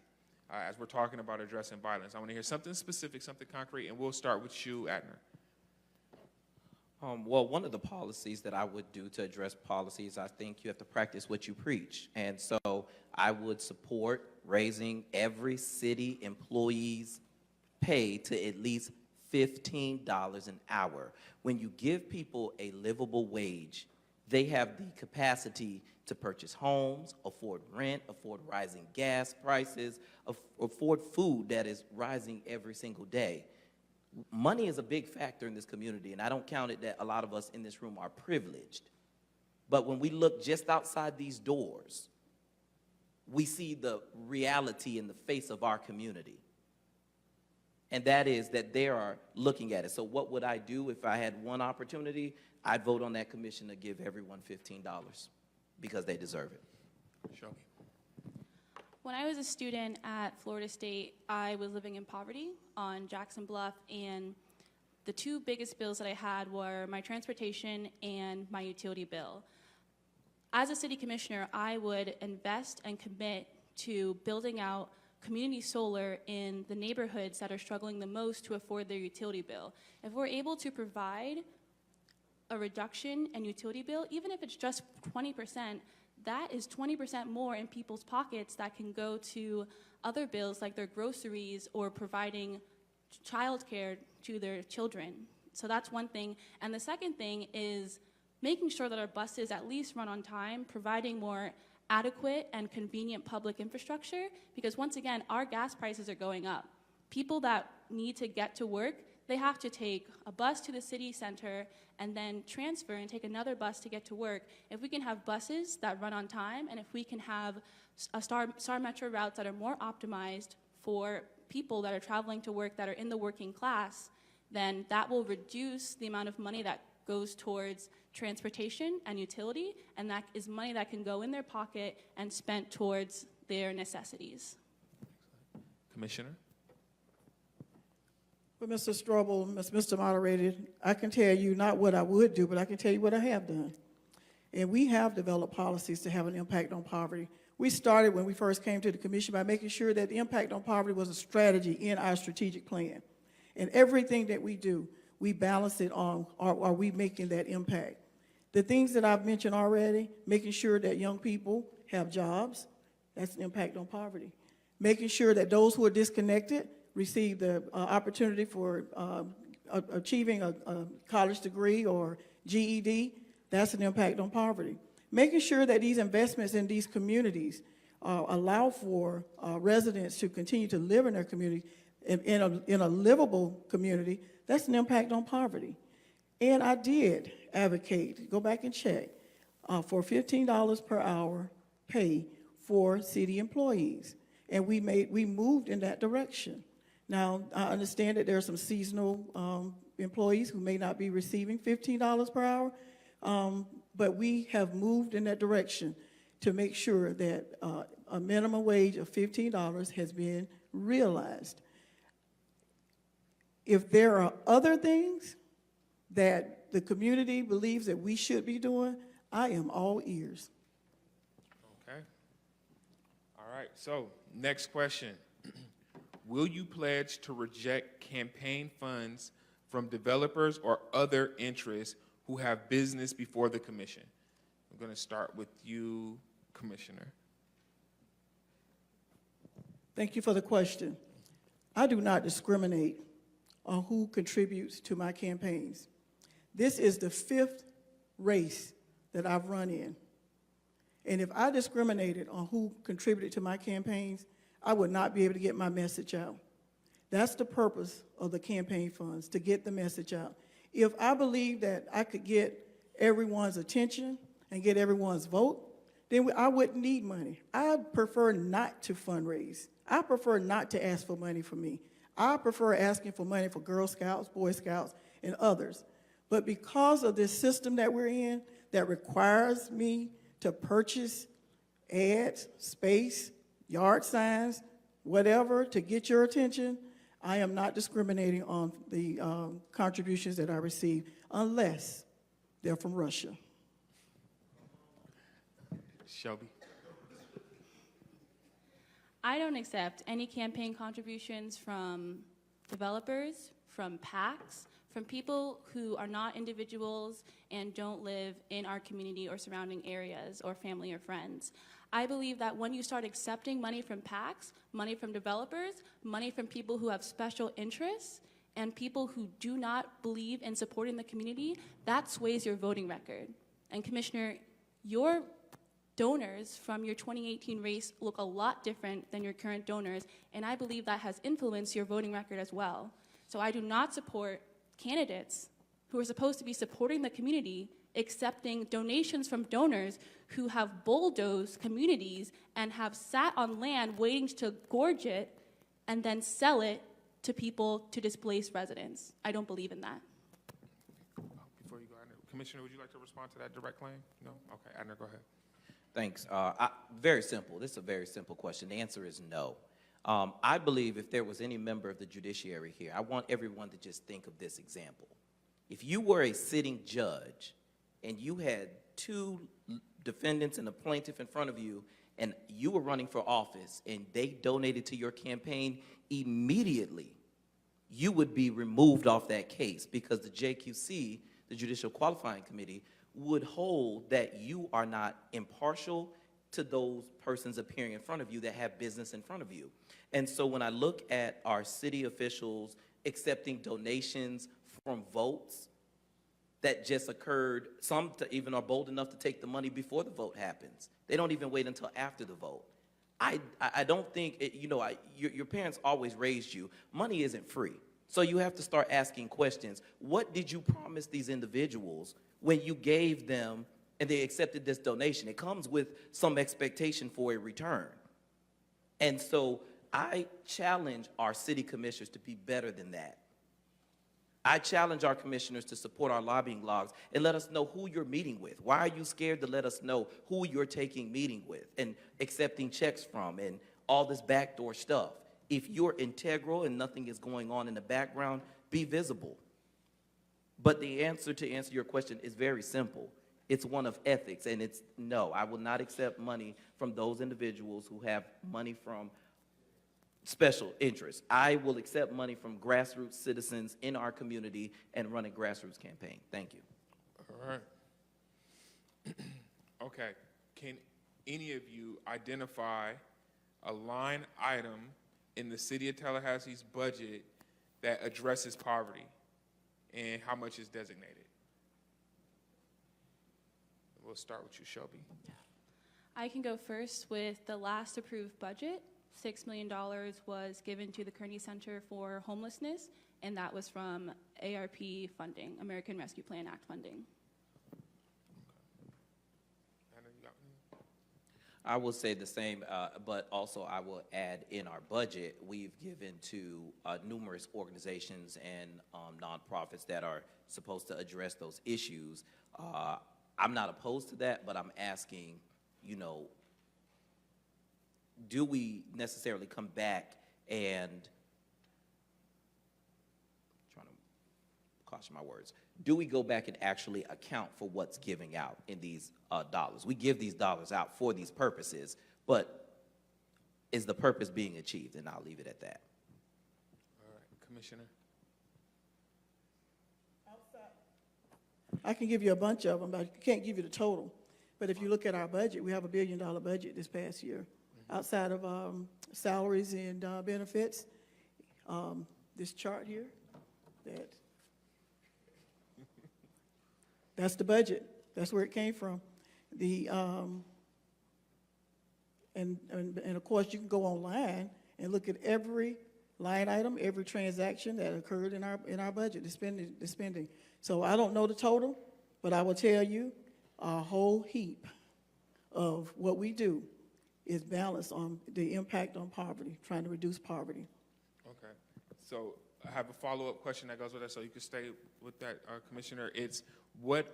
As we're talking about addressing violence, I want to hear something specific, something concrete, and we'll start with you, Adner. Well, one of the policies that I would do to address policies, I think you have to practice what you preach. And so I would support raising every city employee's pay to at least $15 an hour. When you give people a livable wage, they have the capacity to purchase homes, afford rent, afford rising gas prices, afford food that is rising every single day. Money is a big factor in this community, and I don't count it that a lot of us in this room are privileged. But when we look just outside these doors, we see the reality in the face of our community. And that is that they are looking at it. So what would I do if I had one opportunity? I'd vote on that commission to give everyone $15 because they deserve it. Shelby. When I was a student at Florida State, I was living in poverty on Jackson Bluff, and the two biggest bills that I had were my transportation and my utility bill. As a city commissioner, I would invest and commit to building out community solar in the neighborhoods that are struggling the most to afford their utility bill. If we're able to provide a reduction in utility bill, even if it's just 20%, that is 20% more in people's pockets that can go to other bills like their groceries or providing childcare to their children. So that's one thing. And the second thing is making sure that our buses at least run on time, providing more adequate and convenient public infrastructure, because once again, our gas prices are going up. People that need to get to work, they have to take a bus to the city center and then transfer and take another bus to get to work. If we can have buses that run on time, and if we can have Star Metro routes that are more optimized for people that are traveling to work that are in the working class, then that will reduce the amount of money that goes towards transportation and utility, and that is money that can go in their pocket and spent towards their necessities. Commissioner? Well, Mr. Strobel, Mr. Moderator, I can tell you not what I would do, but I can tell you what I have done. And we have developed policies to have an impact on poverty. We started when we first came to the commission by making sure that the impact on poverty was a strategy in our strategic plan. And everything that we do, we balance it on, are we making that impact? The things that I've mentioned already, making sure that young people have jobs, that's an impact on poverty. Making sure that those who are disconnected receive the opportunity for achieving a college degree or GED, that's an impact on poverty. Making sure that these investments in these communities allow for residents to continue to live in their community in a livable community, that's an impact on poverty. And I did advocate, go back and check, for $15 per hour pay for city employees. And we moved in that direction. Now, I understand that there are some seasonal employees who may not be receiving $15 per hour, but we have moved in that direction to make sure that a minimum wage of $15 has been realized. If there are other things that the community believes that we should be doing, I am all ears. Okay. All right, so next question. Will you pledge to reject campaign funds from developers or other interests who have business before the commission? I'm going to start with you, Commissioner. Thank you for the question. I do not discriminate on who contributes to my campaigns. This is the 5th race that I've run in. And if I discriminated on who contributed to my campaigns, I would not be able to get my message out. That's the purpose of the campaign funds, to get the message out. If I believe that I could get everyone's attention and get everyone's vote, then I wouldn't need money. I prefer not to fundraise. I prefer not to ask for money for me. I prefer asking for money for Girl Scouts, Boy Scouts, and others. But because of this system that we're in that requires me to purchase ads, space, yard signs, whatever, to get your attention, I am not discriminating on the contributions that I receive unless they're from Russia. Shelby. I don't accept any campaign contributions from developers, from PACs, from people who are not individuals and don't live in our community or surrounding areas or family or friends. I believe that when you start accepting money from PACs, money from developers, money from people who have special interests, and people who do not believe in supporting the community, that sways your voting record. And Commissioner, your donors from your 2018 race look a lot different than your current donors, and I believe that has influenced your voting record as well. So I do not support candidates who are supposed to be supporting the community accepting donations from donors who have bulldozed communities and have sat on land waiting to gorge it and then sell it to people to displace residents. I don't believe in that. Before you go, Adner, Commissioner, would you like to respond to that direct claim? No? Okay, Adner, go ahead. Thanks. Very simple. This is a very simple question. The answer is no. I believe if there was any member of the judiciary here, I want everyone to just think of this example. If you were a sitting judge and you had two defendants and a plaintiff in front of you, and you were running for office and they donated to your campaign, immediately you would be removed off that case because the JQC, the Judicial Qualifying Committee, would hold that you are not impartial to those persons appearing in front of you that have business in front of you. And so when I look at our city officials accepting donations from votes that just occurred, some even are bold enough to take the money before the vote happens. They don't even wait until after the vote. I don't think, your parents always raised you, money isn't free. So you have to start asking questions. What did you promise these individuals when you gave them and they accepted this donation? It comes with some expectation for a return. And so I challenge our city commissioners to be better than that. I challenge our commissioners to support our lobbying logs and let us know who you're meeting with. Why are you scared to let us know who you're taking meeting with and accepting checks from and all this backdoor stuff? If you're integral and nothing is going on in the background, be visible. But the answer to answer your question is very simple. It's one of ethics, and it's no, I will not accept money from those individuals who have money from special interests. I will accept money from grassroots citizens in our community and run a grassroots campaign. Thank you. All right. Okay. Can any of you identify a line item in the city of Tallahassee's budget that addresses poverty and how much is designated? We'll start with you, Shelby. I can go first with the last approved budget. $6 million was given to the Kearney Center for Homelessness, and that was from ARP funding, American Rescue Plan Act funding. I will say the same, but also I will add in our budget, we've given to numerous organizations and nonprofits that are supposed to address those issues. I'm not opposed to that, but I'm asking, do we necessarily come back and, trying to caution my words, do we go back and actually account for what's giving out in these dollars? We give these dollars out for these purposes, but is the purpose being achieved? And I'll leave it at that. All right, Commissioner. I can give you a bunch of them, but I can't give you the total. But if you look at our budget, we have $1 billion budget this past year. Outside of salaries and benefits, this chart here, that's the budget. That's where it came from. And of course, you can go online and look at every line item, every transaction that occurred in our budget, the spending. So I don't know the total, but I will tell you a whole heap of what we do is balanced on the impact on poverty, trying to reduce poverty. Okay. So I have a follow-up question that goes with that, so you can stay with that, Commissioner. It's what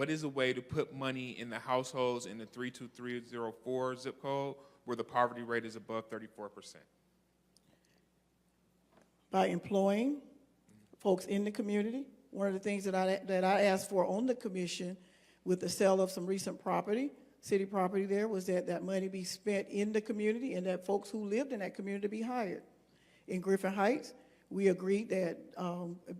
is a way to put money in the households in the 32304 zip code where the poverty rate is above 34%? By employing folks in the community. One of the things that I asked for on the commission with the sale of some recent property, city property there, was that money be spent in the community and that folks who lived in that community be hired. In Griffin Heights, we agreed that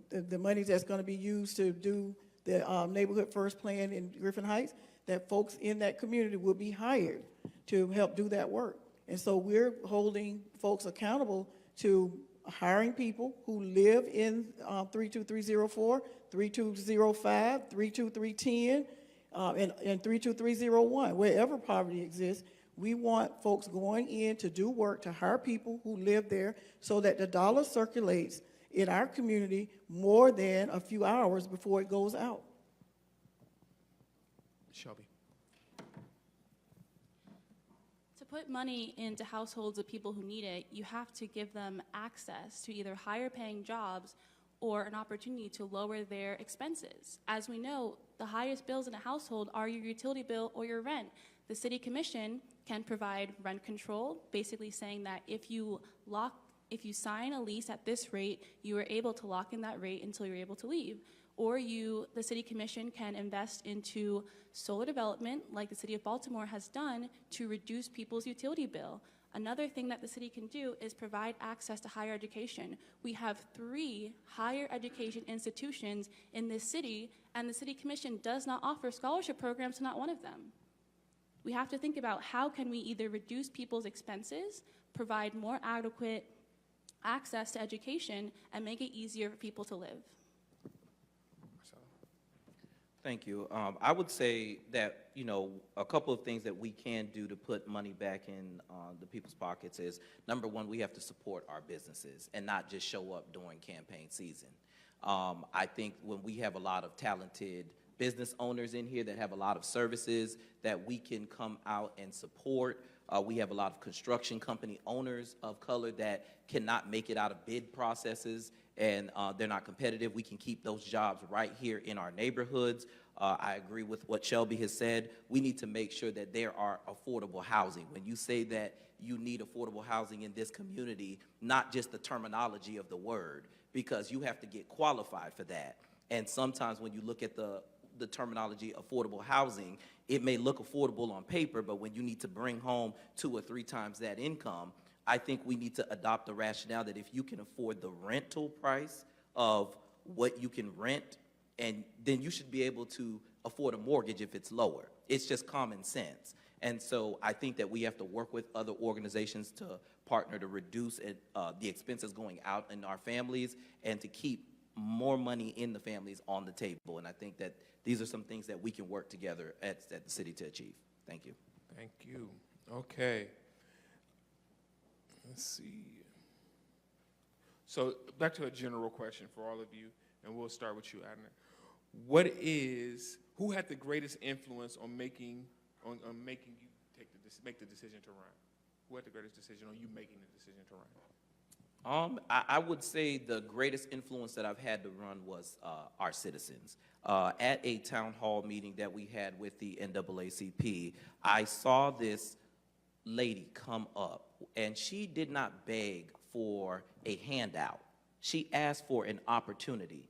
the money that's going to be used to do the Neighborhood First Plan in Griffin Heights, that folks in that community will be hired to help do that work. And so we're holding folks accountable to hiring people who live in 32304, 3205, 32310, and 32301, wherever poverty exists. We want folks going in to do work, to hire people who live there so that the dollar circulates in our community more than a few hours before it goes out. Shelby. To put money into households of people who need it, you have to give them access to either higher paying jobs or an opportunity to lower their expenses. As we know, the highest bills in a household are your utility bill or your rent. The City Commission can provide rent control, basically saying that if you sign a lease at this rate, you are able to lock in that rate until you're able to leave. Or the City Commission can invest into solar development, like the City of Baltimore has done, to reduce people's utility bill. Another thing that the city can do is provide access to higher education. We have 3 higher education institutions in this city, and the City Commission does not offer scholarship programs to not one of them. We have to think about how can we either reduce people's expenses, provide more adequate access to education, and make it easier for people to live. Thank you. I would say that, a couple of things that we can do to put money back in the people's pockets is, number one, we have to support our businesses and not just show up during campaign season. I think when we have a lot of talented business owners in here that have a lot of services that we can come out and support. We have a lot of construction company owners of color that cannot make it out of bid processes, and they're not competitive. We can keep those jobs right here in our neighborhoods. I agree with what Shelby has said. We need to make sure that there are affordable housing. When you say that you need affordable housing in this community, not just the terminology of the word, because you have to get qualified for that. And sometimes when you look at the terminology affordable housing, it may look affordable on paper, but when you need to bring home 2 or 3 times that income, I think we need to adopt the rationale that if you can afford the rental price of what you can rent, and then you should be able to afford a mortgage if it's lower. It's just common sense. And so I think that we have to work with other organizations to partner to reduce the expenses going out in our families and to keep more money in the families on the table. And I think that these are some things that we can work together at the city to achieve. Thank you. Thank you. Okay. Let's see. So back to a general question for all of you, and we'll start with you, Adner. Who had the greatest influence on making you make the decision to run? Who had the greatest decision on you making the decision to run? I would say the greatest influence that I've had to run was our citizens. At a town hall meeting that we had with the NAACP, I saw this lady come up, and she did not beg for a handout. She asked for an opportunity.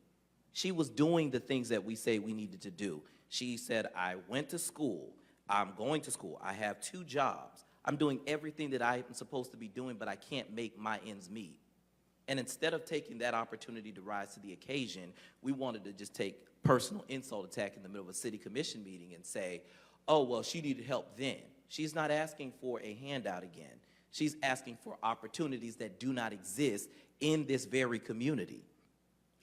She was doing the things that we say we needed to do. She said, I went to school, I'm going to school, I have 2 jobs, I'm doing everything that I'm supposed to be doing, but I can't make my ends meet. And instead of taking that opportunity to rise to the occasion, we wanted to just take personal insult attack in the middle of a city commission meeting and say, oh, well, she needed help then. She's not asking for a handout again. She's asking for opportunities that do not exist in this very community.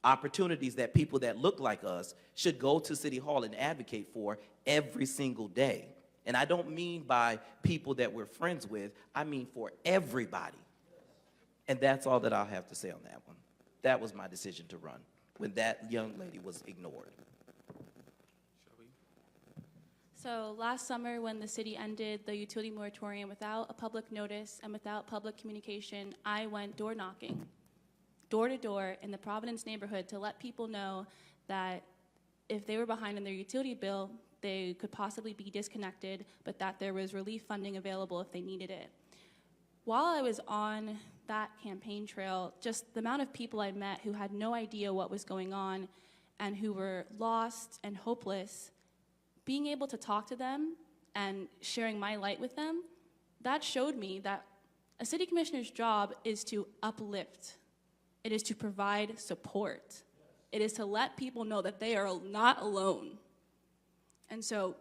Opportunities that people that look like us should go to City Hall and advocate for every single day. And I don't mean by people that we're friends with, I mean for everybody. And that's all that I'll have to say on that one. That was my decision to run when that young lady was ignored. So last summer, when the city ended the utility moratorium without a public notice and without public communication, I went door knocking, door to door in the Providence neighborhood to let people know that if they were behind in their utility bill, they could possibly be disconnected, but that there was relief funding available if they needed it. While I was on that campaign trail, just the amount of people I met who had no idea what was going on and who were lost and hopeless, being able to talk to them and sharing my light with them, that showed me that a city commissioner's job is to uplift. It is to provide support. It is to let people know that they are not alone. And so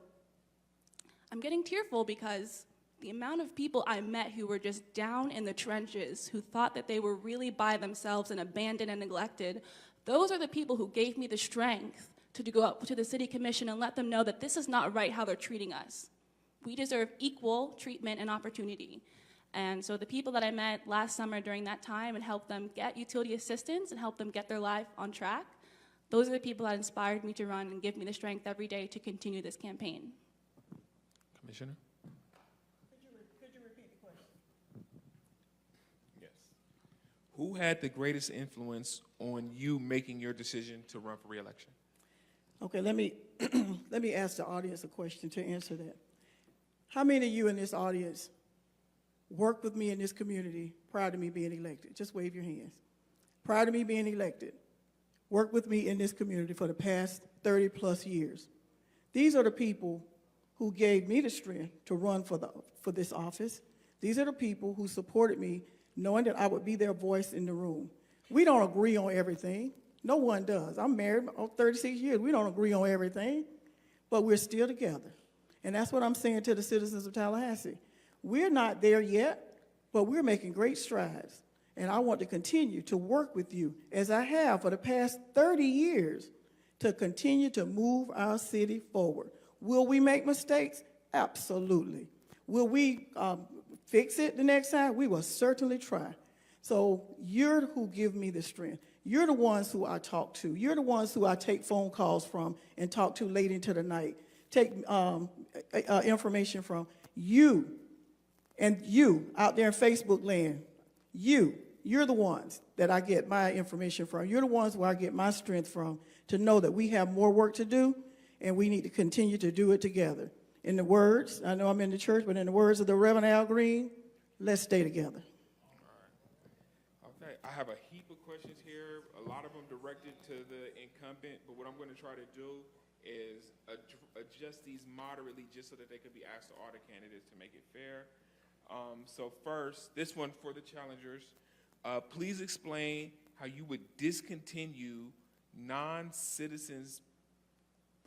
I'm getting tearful because the amount of people I met who were just down in the trenches, who thought that they were really by themselves and abandoned and neglected, those are the people who gave me the strength to go up to the City Commission and let them know that this is not right how they're treating us. We deserve equal treatment and opportunity. And so the people that I met last summer during that time and helped them get utility assistance and help them get their life on track, those are the people that inspired me to run and give me the strength every day to continue this campaign. Commissioner? Could you repeat the question? Yes. Who had the greatest influence on you making your decision to run for re-election? Okay, let me ask the audience a question to answer that. How many of you in this audience worked with me in this community prior to me being elected? Just wave your hands. Prior to me being elected, worked with me in this community for the past 30 plus years. These are the people who gave me the strength to run for this office. These are the people who supported me, knowing that I would be their voice in the room. We don't agree on everything. No one does. I'm married 36 years. We don't agree on everything, but we're still together. And that's what I'm saying to the citizens of Tallahassee. We're not there yet, but we're making great strides. And I want to continue to work with you, as I have for the past 30 years, to continue to move our city forward. Will we make mistakes? Absolutely. Will we fix it the next time? We will certainly try. So you're who give me the strength. You're the ones who I talk to. You're the ones who I take phone calls from and talk to late into the night, take information from. You and you out there in Facebook land, you're the ones that I get my information from. You're the ones where I get my strength from to know that we have more work to do and we need to continue to do it together. In the words, I know I'm in the church, but in the words of the Reverend Al Green, let's stay together. All right. Okay, I have a heap of questions here, a lot of them directed to the incumbent, but what I'm going to try to do is adjust these moderately just so that they can be asked to all the candidates to make it fair. So first, this one for the challengers. Please explain how you would discontinue non-citizens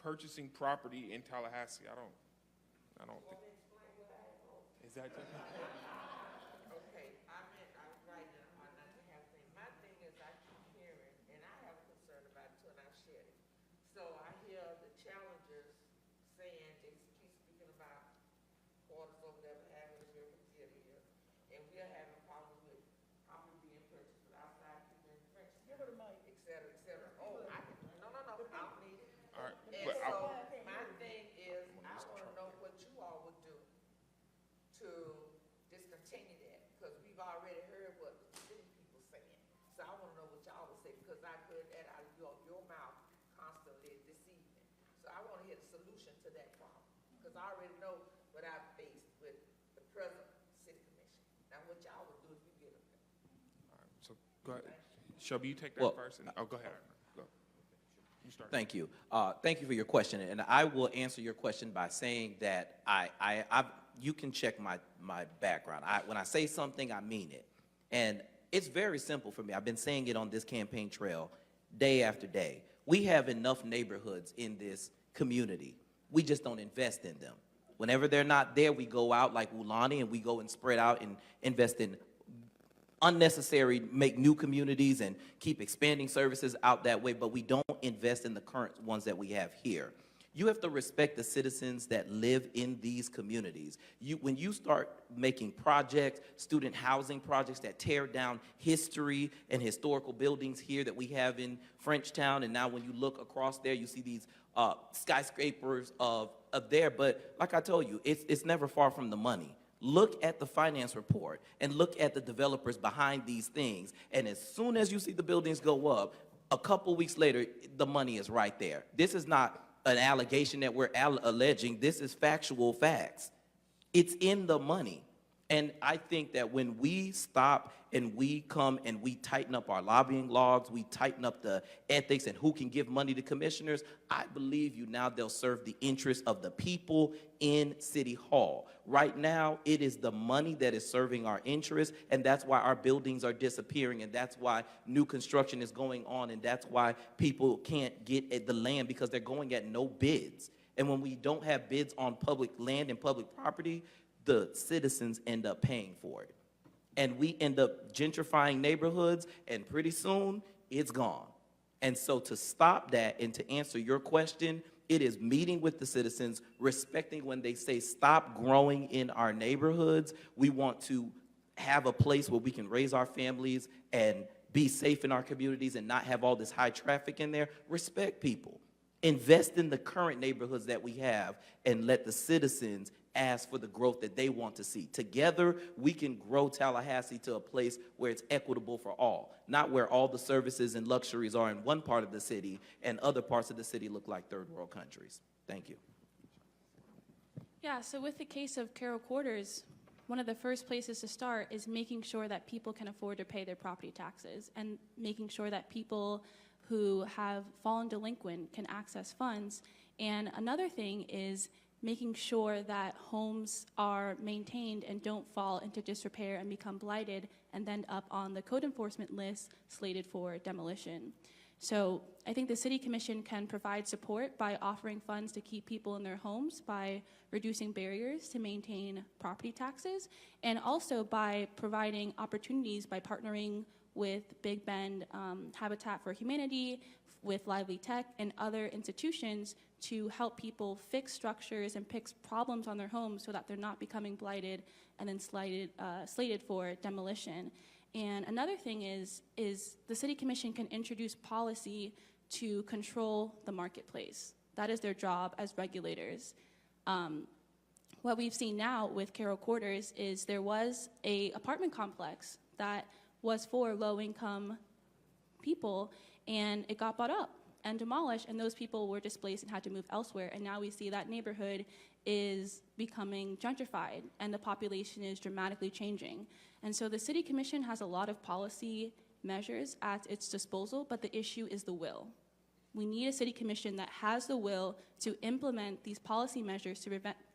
purchasing property in Tallahassee. I don't think. Is that just? Okay, I was writing it hard not to have things. My thing is I keep hearing, and I have a concern about it too, and I've shared it. So I hear the challengers saying, they keep speaking about quarters over there, having here, and we're having problems with property being purchased outside people in French, et cetera, et cetera. Oh, no, I don't need it. All right, And but so my thing is, I want to know what you all would do to discontinue that, because we've already heard what the city people saying. So I want to know what y'all would say, because I've heard that out of your mouth constantly this evening. So I want to hear the solution to that problem, because I already know what I've faced with the present city commission. Now what y'all would do if you get them there. all right, so go ahead. Shelby, you take that Well, first. And, go ahead. Go. You start. Thank you. Thank you for your question, and I will answer your question by saying that you can check my background. When I say something, I mean it, and it's very simple for me. I've been saying it on this campaign trail day after day. We have enough neighborhoods in this community. We just don't invest in them. Whenever they're not there, we go out like Ulani and we go and spread out and invest in unnecessary, make new communities and keep expanding services out that way, but we don't invest in the current ones that we have here. You have to respect the citizens that live in these communities. When you start making projects, student housing projects that tear down history and historical buildings here that we have in Frenchtown, and now when you look across there, you see these skyscrapers of there, but like I told you, it's never far from the money. Look at the finance report and look at the developers behind these things. And as soon as you see the buildings go up, a couple weeks later, the money is right there. This is not an allegation that we're alleging. This is factual facts. It's in the money. And I think that when we stop and we come and we tighten up our lobbying logs, we tighten up the ethics and who can give money to commissioners, I believe you now they'll serve the interests of the people in City Hall. Right now, it is the money that is serving our interests, and that's why our buildings are disappearing, and that's why new construction is going on, and that's why people can't get at the land because they're going at no bids. And when we don't have bids on public land and public property, the citizens end up paying for it. And we end up gentrifying neighborhoods, and pretty soon, it's gone. And so to stop that and to answer your question, it is meeting with the citizens, respecting when they say stop growing in our neighborhoods. We want to have a place where we can raise our families and be safe in our communities and not have all this high traffic in there. Respect people. Invest in the current neighborhoods that we have and let the citizens ask for the growth that they want to see. Together, we can grow Tallahassee to a place where it's equitable for all, not where all the services and luxuries are in one part of the city and other parts of the city look like third world countries. Thank you. Yeah, so with the case of Carroll Quarters, one of the first places to start is making sure that people can afford to pay their property taxes and making sure that people who have fallen delinquent can access funds. And another thing is making sure that homes are maintained and don't fall into disrepair and become blighted and then up on the code enforcement list slated for demolition. So I think the City Commission can provide support by offering funds to keep people in their homes, by reducing barriers to maintain property taxes, and also by providing opportunities by partnering with Big Bend Habitat for Humanity, with Lively Tech, and other institutions to help people fix structures and fix problems on their homes so that they're not becoming blighted and then slated for demolition. And another thing is the City Commission can introduce policy to control the marketplace. That is their job as regulators. What we've seen now with Carroll Quarters is there was an apartment complex that was for low-income people, and it got bought up and demolished, and those people were displaced and had to move elsewhere. And now we see that neighborhood is becoming gentrified, and the population is dramatically changing. And so the City Commission has a lot of policy measures at its disposal, but the issue is the will. We need a City Commission that has the will to implement these policy measures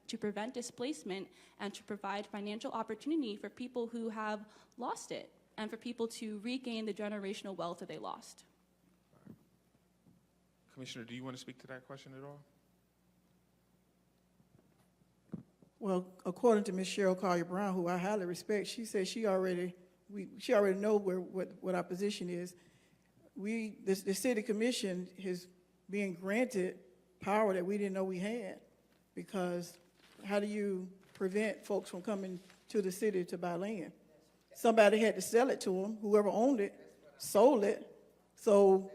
to prevent displacement and to provide financial opportunity for people who have lost it and for people to regain the generational wealth that they lost. Commissioner, do you want to speak to that question at all? Well, according to Ms. Cheryl Collier-Brown, who I highly respect, she said she already knows what our position is. The City Commission is being granted power that we didn't know we had, because how do you prevent folks from coming to the city to buy land? Somebody had to sell it to them. Whoever owned it sold it. So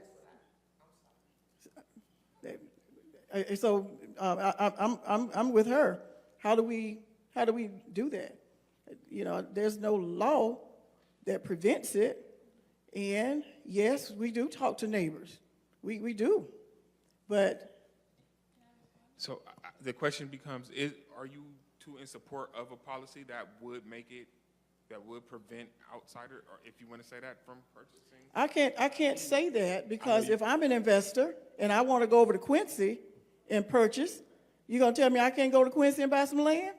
I'm with her. How do we do that? You know, there's no law that prevents it. And yes, we do talk to neighbors. We do. But So the question becomes, are you two in support of a policy that would prevent outsider, or if you want to say that, from purchasing? I can't say that, because if I'm an investor and I want to go over to Quincy and purchase, you're going to tell me I can't go to Quincy and buy some land?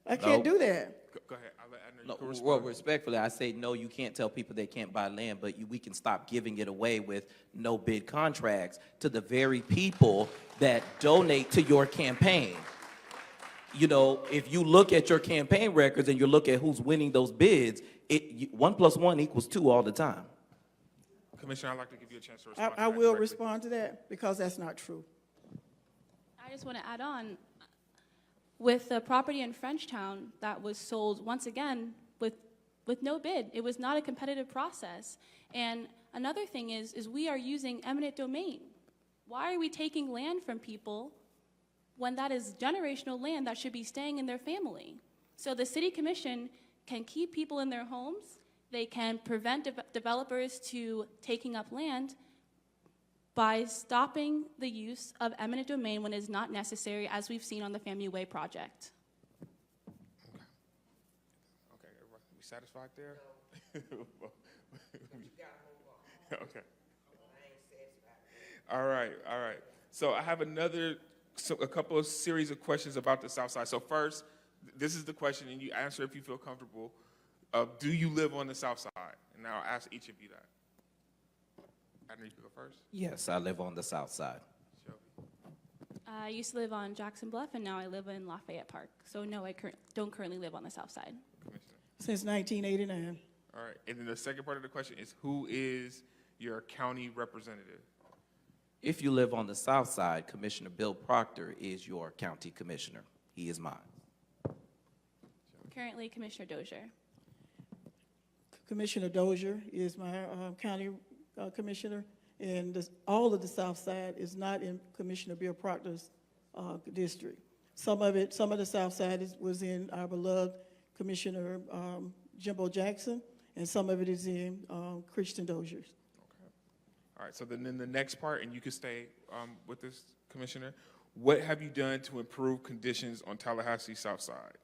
I can't do that. Go ahead. I'll let Adner, you can No, respond. well, respectfully, I say no, you can't tell people they can't buy land, but we can stop giving it away with no bid contracts to the very people that donate to your campaign. You know, if you look at your campaign records and you look at who's winning those bids, 1 + 1 = 2 all the time. Commissioner, I'd like to give you a chance to respond. I will respond to that, because that's not true. I just want to add on, with the property in Frenchtown that was sold, once again, with no bid. It was not a competitive process. And another thing is we are using eminent domain. Why are we taking land from people when that is generational land that should be staying in their family? So the City Commission can keep people in their homes. They can prevent developers to taking up land by stopping the use of eminent domain when it is not necessary, as we've seen on the Family Way project. Okay. satisfied there? But you gotta move on. Okay. I ain't satisfied. All right, all right. So I have a couple of series of questions about the South Side. So first, this is the question, and you answer if you feel comfortable. Do you live on the South Side? And now I'll ask each of you that. Adner, you can go first. Yes, I live on the south side. Shelby. I used to live on Jackson Bluff, and now I live in Lafayette Park. So no, I don't currently live on the south side. Commissioner. Since 1989. All right. And then the second part of the question is, who is your county representative? If you live on the south side, Commissioner Bill Proctor is your county commissioner. He is mine. Currently, Commissioner Dozier. Commissioner Dozier is my county commissioner, and all of the South Side is not in Commissioner Bill Proctor's district. Some of the South Side was in our beloved Commissioner Jimbo Jackson, and some of it is in Christian Dozier's. Okay. All right. So then the next part, and you can stay with this, Commissioner. What have you done to improve conditions on Tallahassee South Side?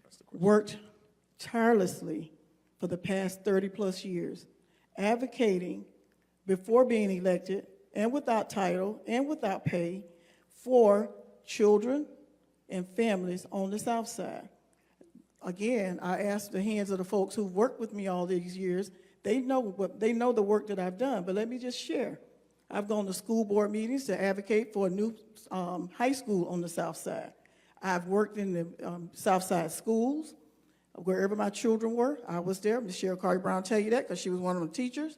That's the question. Worked tirelessly for the past 30-plus years, advocating before being elected and without title and without pay for children and families on the South Side. Again, I ask the hands of the folks who've worked with me all these years. They know the work that I've done, but let me just share. I've gone to school board meetings to advocate for a new high school on the South Side. I've worked in the South Side schools. Wherever my children were, I was there. Michelle Carter Brown tell you that because she was one of the teachers.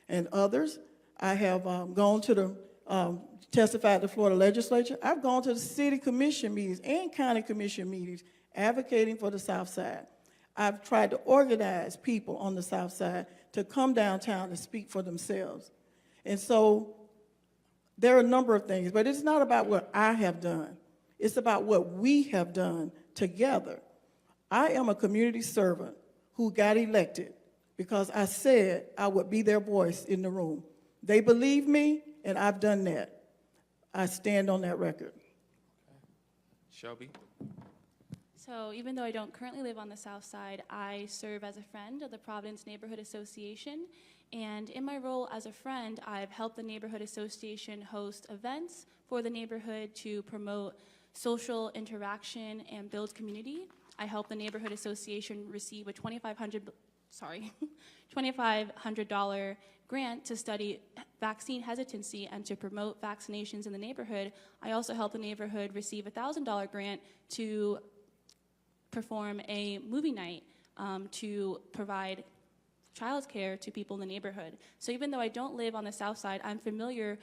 And others, I have gone to the, testified to Florida legislature. I've gone to the city commission meetings and county commission meetings advocating for the South Side. I've tried to organize people on the South Side to come downtown and speak for themselves. And so there are a number of things, but it's not about what I have done. It's about what we have done together. I am a community servant who got elected because I said I would be their voice in the room. They believe me, and I've done that. I stand on that record. Shelby. So even though I don't currently live on the south side, I serve as a friend of the Providence Neighborhood Association. And in my role as a friend, I've helped the Neighborhood Association host events for the neighborhood to promote social interaction and build community. I helped the Neighborhood Association receive a $2,500 grant to study vaccine hesitancy and to promote vaccinations in the neighborhood. I also helped the neighborhood receive a $1,000 grant to perform a movie night to provide childcare to people in the neighborhood. So even though I don't live on the south side, I'm familiar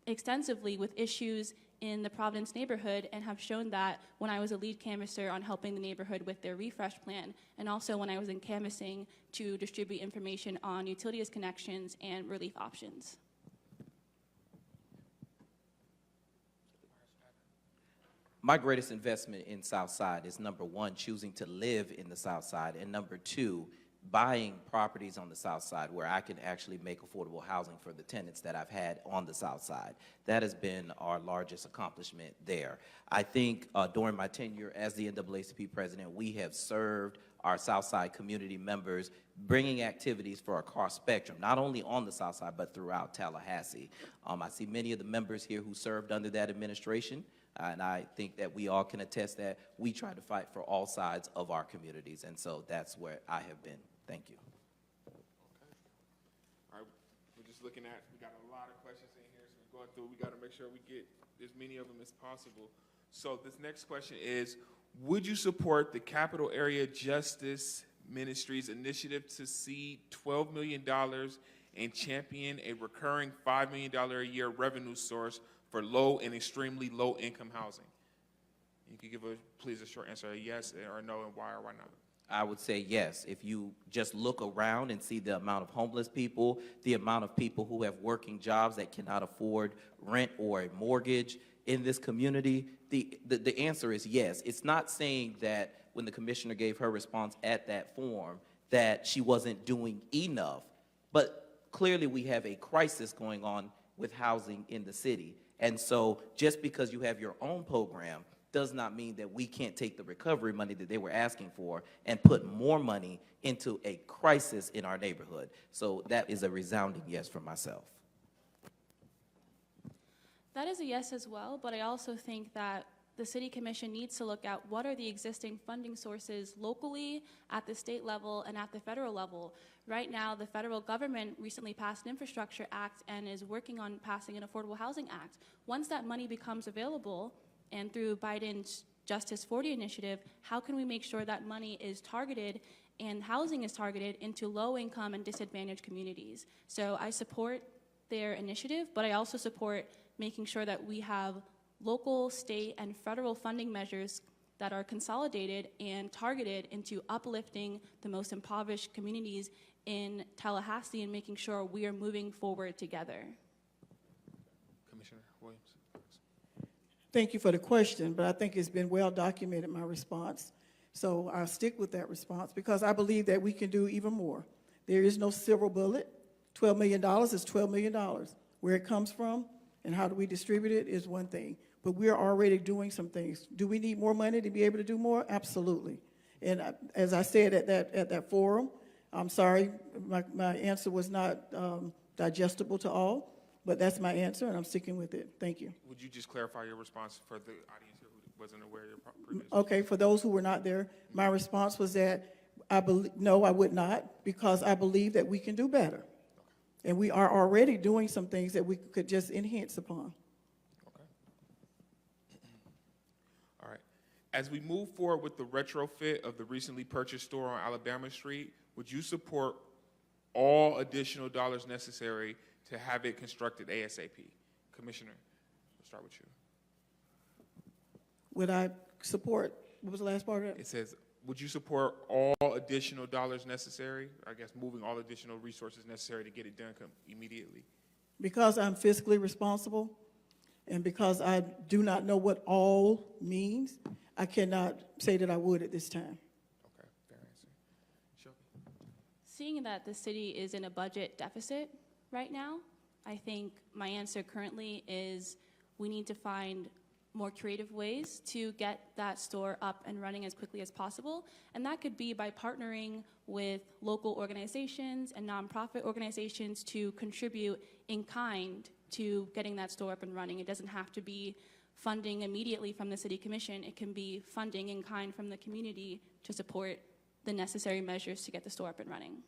extensively with issues in the Providence neighborhood and have shown that when I was a lead canvasser on helping the neighborhood with their refresh plan, and also when I was in canvassing to distribute information on utilities connections and relief options. My greatest investment in Southside is, number one, choosing to live in the Southside, and number two, buying properties on the South Side where I can actually make affordable housing for the tenants that I've had on the South Side. That has been our largest accomplishment there. I think during my tenure as the NAACP president, we have served our South Side community members, bringing activities for a cross spectrum, not only on the South Side, but throughout Tallahassee. I see many of the members here who served under that administration, and I think that we all can attest that we try to fight for all sides of our communities, and so that's where I have been. Thank you. Okay. All right, we're just looking at, we got a lot of questions in here, so we're going through, we got to make sure we get as many of them as possible. So this next question is, would you support the Capital Area Justice Ministries initiative to seed $12 million and champion a recurring $5 million a year revenue source for low and extremely low income housing? You can give please a short answer, a yes or no, and why or why not. I would say yes. If you just look around and see the amount of homeless people, the amount of people who have working jobs that cannot afford rent or a mortgage in this community, the answer is yes. It's not saying that when the commissioner gave her response at that forum that she wasn't doing enough, but clearly we have a crisis going on with housing in the city. And so just because you have your own program does not mean that we can't take the recovery money that they were asking for and put more money into a crisis in our neighborhood. So that is a resounding yes from myself. That is a yes as well, but I also think that the City Commission needs to look at what are the existing funding sources locally, at the state level, and at the federal level. Right now, the federal government recently passed an Infrastructure Act and is working on passing an Affordable Housing Act. Once that money becomes available, and through Biden's Justice 40 initiative, how can we make sure that money is targeted and housing is targeted into low-income and disadvantaged communities? So I support their initiative, but I also support making sure that we have local, state, and federal funding measures that are consolidated and targeted into uplifting the most impoverished communities in Tallahassee and making sure we are moving forward together. Commissioner Williams. Thank you for the question, but I think it's been well documented, my response. So I'll stick with that response because I believe that we can do even more. There is no silver bullet. $12 million is $12 million. Where it comes from and how do we distribute it is one thing. But we're already doing some things. Do we need more money to be able to do more? Absolutely. And as I said at that forum, I'm sorry, my answer was not digestible to all, but that's my answer, and I'm sticking with it. Thank you. Would you just clarify your response for the audience here who wasn't aware of your previous? Okay, for those who were not there, my response was that no, I would not, because I believe that we can do better. And we are already doing some things that we could just enhance upon. Okay. All right. As we move forward with the retrofit of the recently purchased store on Alabama Street, would you support all additional dollars necessary to have it constructed ASAP? Commissioner, we'll start with you. Would I support, what was the last part of that? It says, would you support all additional dollars necessary? I guess moving all additional resources necessary to get it done immediately. Because I'm fiscally responsible and because I do not know what all means, I cannot say that I would at this time. Okay, fair answer. Shelby? Seeing that the city is in a budget deficit right now, I think my answer currently is we need to find more creative ways to get that store up and running as quickly as possible. And that could be by partnering with local organizations and nonprofit organizations to contribute in kind to getting that store up and running. It doesn't have to be funding immediately from the City Commission. It can be funding in kind from the community to support the necessary measures to get the store up and running.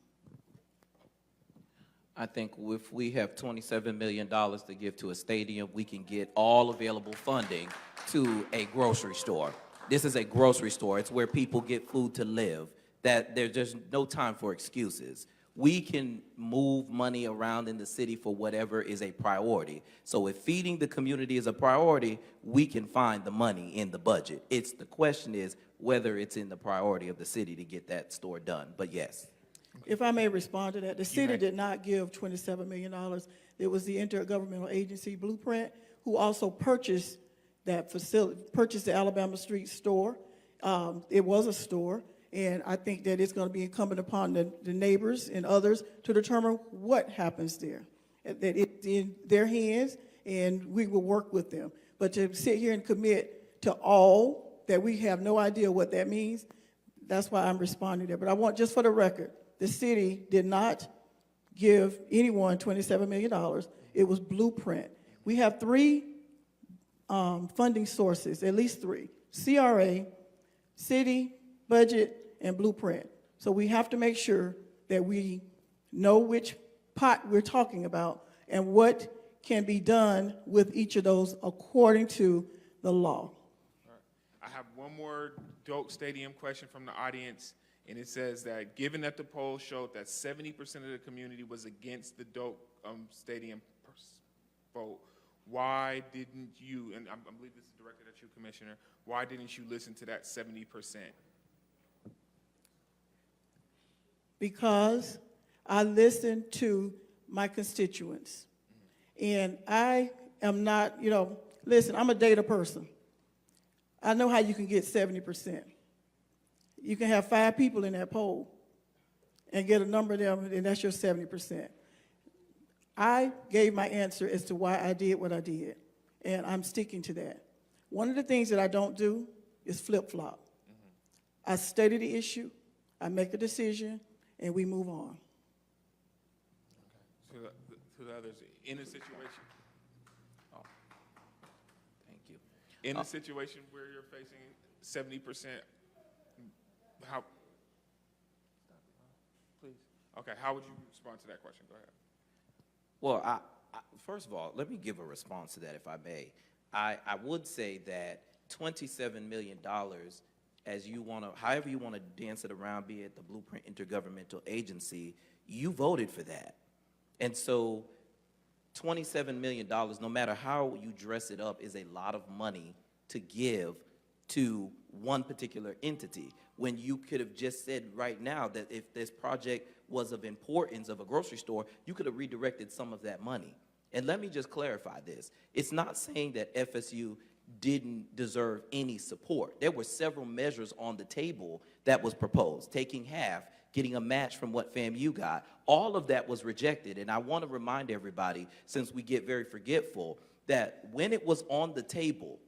I think if we have $27 million to give to a stadium, we can get all available funding to a grocery store. This is a grocery store. It's where people get food to live. That there's just no time for excuses. We can move money around in the city for whatever is a priority. So if feeding the community is a priority, we can find the money in the budget. The question is whether it's in the priority of the city to get that store done. But yes. If I may respond to that, the city did not give $27 million. It was the intergovernmental agency Blueprint who also purchased that facility, purchased the Alabama Street store. It was a store, and I think that it's going to be incumbent upon the neighbors and others to determine what happens there. That it's in their hands, and we will work with them. But to sit here and commit to all that we have no idea what that means, that's why I'm responding there. But I want, just for the record, the city did not give anyone $27 million. It was Blueprint. We have three funding sources, at least three: CRA, city, budget, and Blueprint. So we have to make sure that we know which pot we're talking about and what can be done with each of those according to the law. All right. I have one more Doak Stadium question from the audience. And it says that given that the poll showed that 70% of the community was against the Doak Stadium vote, why didn't you, and I believe this is directed at you, Commissioner, why didn't you listen to that 70%? Because I listen to my constituents. And I am not, listen, I'm a data person. I know how you can get 70%. You can have 5 people in that poll and get a number of them, and that's your 70%. I gave my answer as to why I did what I did, and I'm sticking to that. One of the things that I don't do is flip-flop. I study the issue, I make a decision, and we move on. To the others, in a situation, Thank you. in a situation where you're facing 70%, how, please, okay, how would you respond to that question? Go ahead. Well, first of all, let me give a response to that, if I may. I would say that $27 million, as you want to, however you want to dance it around, be it the Blueprint Intergovernmental Agency, you voted for that. And so $27 million, no matter how you dress it up, is a lot of money to give to one particular entity, when you could have just said right now that if this project was of importance of a grocery store, you could have redirected some of that money. And let me just clarify this. It's not saying that FSU didn't deserve any support. There were several measures on the table that was proposed, taking half, getting a match from what FAMU got. All of that was rejected. And I want to remind everybody, since we get very forgetful, that when it was on the table,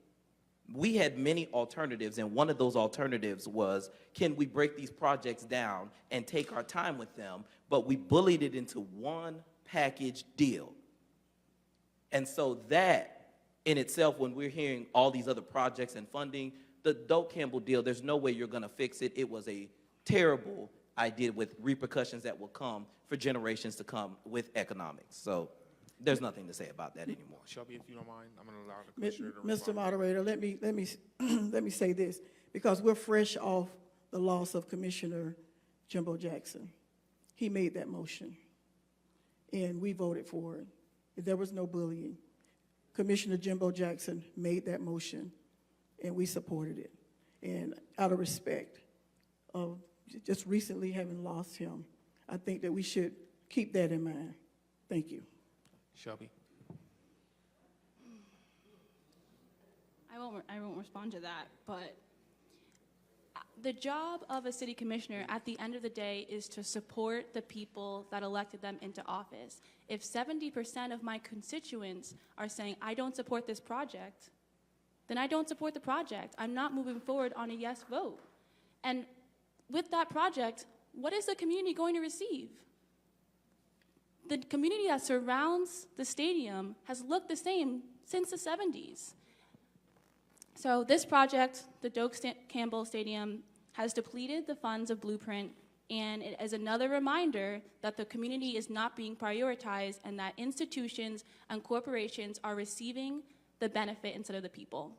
we had many alternatives, and one of those alternatives was, can we break these projects down and take our time with them? But we bullied it into one package deal. And so that in itself, when we're hearing all these other projects and funding, the Doak Campbell deal, there's no way you're going to fix it. It was a terrible idea with repercussions that will come for generations to come with economics. So there's nothing to say about that anymore. Shelby, if you don't mind, I'm going to allow the commissioner to Mr. respond. Moderator, let me say this, because we're fresh off the loss of Commissioner Jimbo Jackson. He made that motion, and we voted for it. There was no bullying. Commissioner Jimbo Jackson made that motion, and we supported it. And out of respect of just recently having lost him, I think that we should keep that in mind. Thank you. Shelby. I won't respond to that, but the job of a city commissioner at the end of the day is to support the people that elected them into office. If 70% of my constituents are saying, I don't support this project, then I don't support the project. I'm not moving forward on a yes vote. And with that project, what is the community going to receive? The community that surrounds the stadium has looked the same since the 70s. So this project, the Doak Campbell Stadium, has depleted the funds of Blueprint, and it is another reminder that the community is not being prioritized and that institutions and corporations are receiving the benefit instead of the people.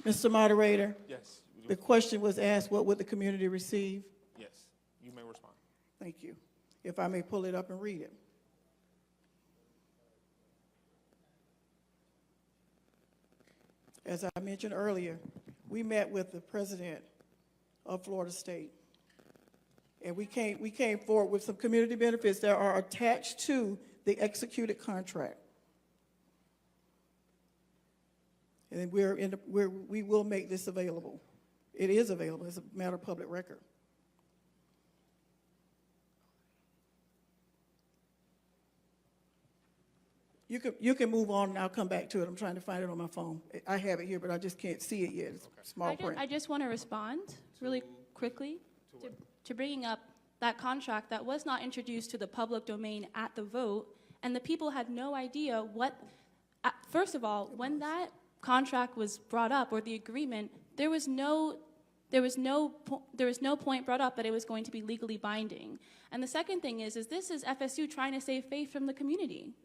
Mr. Moderator, Yes. the question was asked, what would the community receive? Yes. You may respond. Thank you. If I may pull it up and read it. As I mentioned earlier, we met with the president of Florida State, and we came forward with some community benefits that are attached to the executed contract. And we will make this available. It is available. It's a matter of public record. You can move on, and I'll come back to it. I'm trying to find it on my phone. I have it here, but I just can't see it yet. It's small print. I just want to respond really quickly to bringing up that contract that was not introduced to the public domain at the vote, and the people had no idea what, first of all, when that contract was brought up, or the agreement, there was no point brought up that it was going to be legally binding. And the second thing is this is FSU trying to save faith from the community.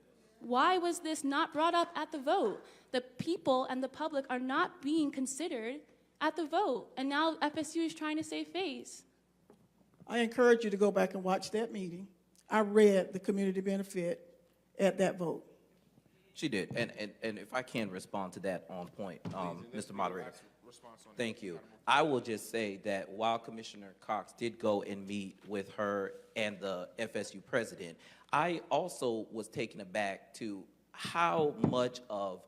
Why was this not brought up at the vote? The people and the public are not being considered at the vote, and now FSU is trying to save face. I encourage you to go back and watch that meeting. I read the community benefit at that vote. She did, and if I can respond to that on point, Mr. Moderator. Thank you. I will just say that while Commissioner Cox did go and meet with her and the FSU president, I also was taken aback to how much of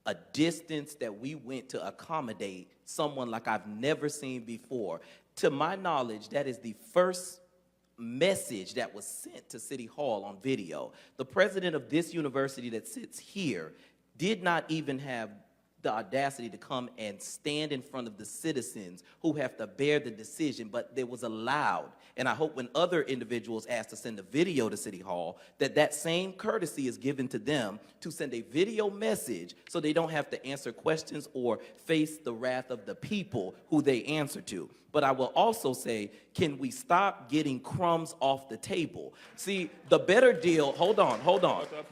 a distance that we went to accommodate someone like I've never seen before. To my knowledge, that is the first message that was sent to City Hall on video. The president of this university that sits here did not even have the audacity to come and stand in front of the citizens who have to bear the decision, but it was allowed. And I hope when other individuals ask to send a video to City Hall, that that same courtesy is given to them to send a video message so they don't have to answer questions or face the wrath of the people who they answer to. But I will also say, can we stop getting crumbs off the table? See, the better deal, hold on.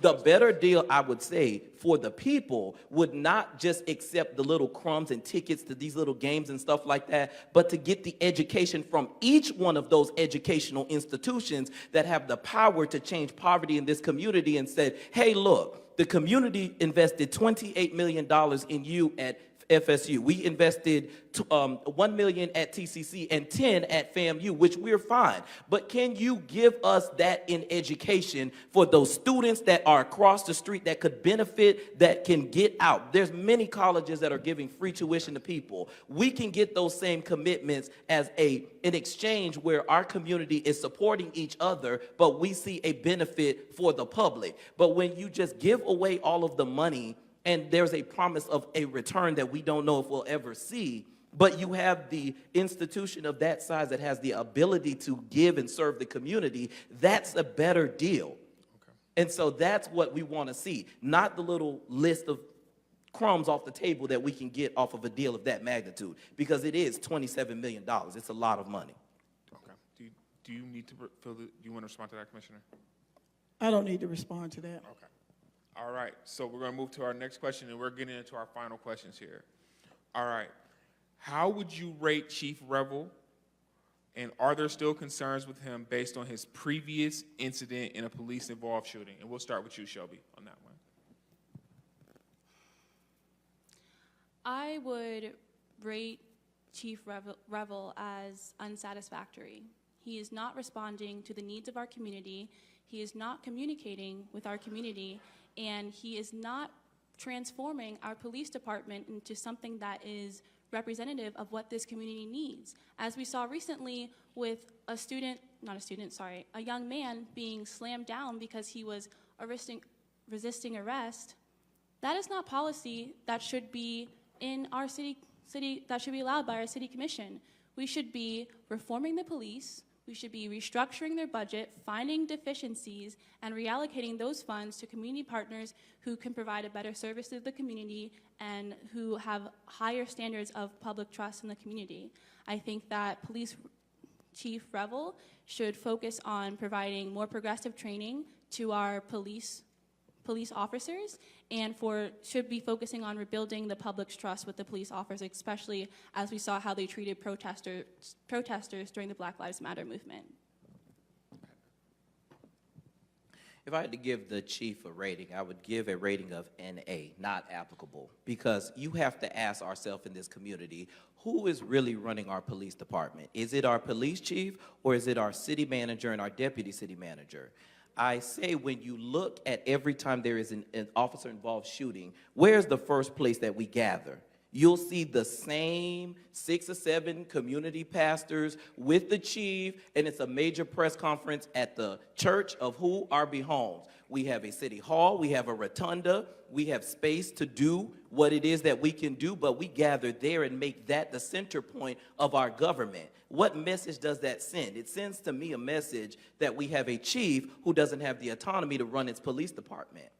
The better deal, I would say, for the people would not just accept the little crumbs and tickets to these little games and stuff like that, but to get the education from each one of those educational institutions that have the power to change poverty in this community and said, hey, look, the community invested $28 million in you at FSU. We invested $1 million at TCC and 10 at FAMU, which we're fine. But can you give us that in education for those students that are across the street that could benefit, that can get out? There's many colleges that are giving free tuition to people. We can get those same commitments as an exchange where our community is supporting each other, but we see a benefit for the public. But when you just give away all of the money and there's a promise of a return that we don't know if we'll ever see, but you have the institution of that size that has the ability to give and serve the community, that's a better deal. Okay. And so that's what we want to see, not the little list of crumbs off the table that we can get off of a deal of that magnitude, because it is $27 million. It's a lot of money. Okay. Do you need to do you want to respond to that, Commissioner? I don't need to respond to that. Okay. All right, so we're going to move to our next question, and we're getting into our final questions here. All right, how would you rate Chief Revel, and are there still concerns with him based on his previous incident in a police-involved shooting? And we'll start with you, Shelby, on that one. I would rate Chief Revel as unsatisfactory. He is not responding to the needs of our community. He is not communicating with our community, and he is not transforming our police department into something that is representative of what this community needs. As we saw recently with a young man being slammed down because he was resisting arrest, that is not policy that should be in our city that should be allowed by our city commission. We should be reforming the police. We should be restructuring their budget, finding deficiencies, and reallocating those funds to community partners who can provide a better service to the community and who have higher standards of public trust in the community. I think that Police Chief Revel should focus on providing more progressive training to our police officers, and should be focusing on rebuilding the public's trust with the police officers, especially as we saw how they treated protesters during the Black Lives Matter movement. If I had to give the chief a rating, I would give a rating of NA, not applicable, because you have to ask ourselves in this community, who is really running our police department? Is it our police chief, or is it our city manager and our deputy city manager? I say, when you look at every time there is an officer-involved shooting, where's the first place that we gather? You'll see the same 6 or 7 community pastors with the chief, and it's a major press conference at the church of who? RB Homes. We have a city hall, we have a rotunda, we have space to do what it is that we can do, but we gather there and make that the center point of our government. What message does that send? It sends to me a message that we have a chief who doesn't have the autonomy to run its police department.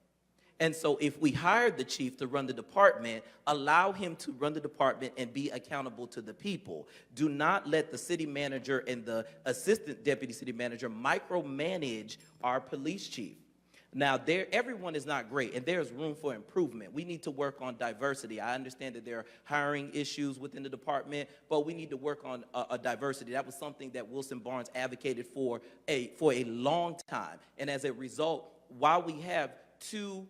And so if we hired the chief to run the department, allow him to run the department and be accountable to the people. Do not let the city manager and the assistant deputy city manager micromanage our police chief. Now, everyone is not great, and there's room for improvement. We need to work on diversity. I understand that there are hiring issues within the department, but we need to work on a diversity. That was something that Wilson Barnes advocated for a long time. And as a result, while we have 2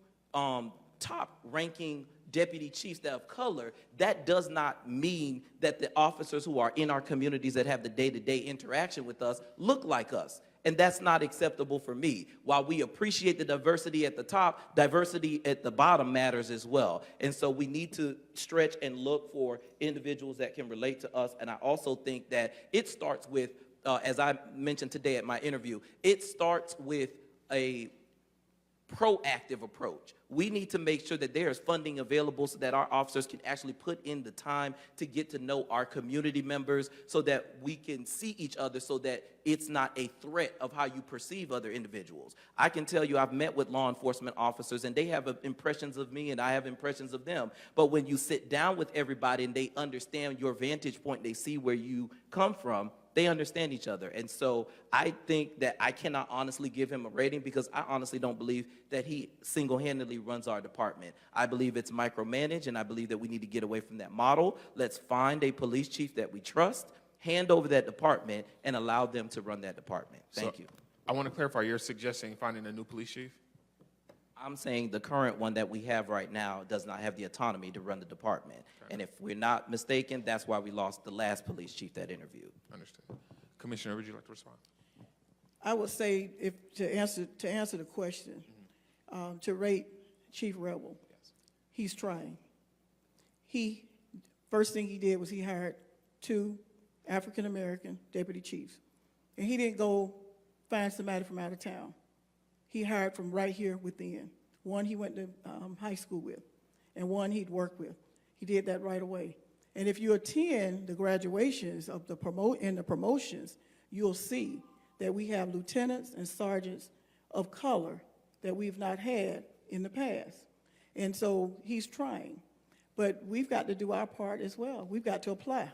top-ranking deputy chiefs that of color, that does not mean that the officers who are in our communities that have the day-to-day interaction with us look like us. And that's not acceptable for me. While we appreciate the diversity at the top, diversity at the bottom matters as well. And so we need to stretch and look for individuals that can relate to us. And I also think that it starts with, as I mentioned today at my interview, it starts with a proactive approach. We need to make sure that there is funding available so that our officers can actually put in the time to get to know our community members so that we can see each other so that it's not a threat of how you perceive other individuals. I can tell you I've met with law enforcement officers and they have impressions of me and I have impressions of them. But when you sit down with everybody and they understand your vantage point, they see where you come from, they understand each other. And so I think that I cannot honestly give him a rating because I honestly don't believe that he single-handedly runs our department. I believe it's micromanaged, and I believe that we need to get away from that model. Let's find a police chief that we trust, hand over that department, and allow them to run that department. Thank you. I want to clarify, you're suggesting finding a new police chief? I'm saying the current one that we have right now does not have the autonomy to run the department. Okay. And if we're not mistaken, that's why we lost the last police chief that interviewed. Understood. Commissioner, would you like to respond? I would say, to answer the question, to rate Chief Rebel, yes, he's trying. First thing he did was he hired 2 African-American deputy chiefs. And he didn't go find somebody from out of town. He hired from right here within. One he went to high school with, and one he'd worked with. He did that right away. And if you attend the graduations of the promotions, you'll see that we have lieutenants and sergeants of color that we've not had in the past. And so he's trying. But we've got to do our part as well. We've got to apply.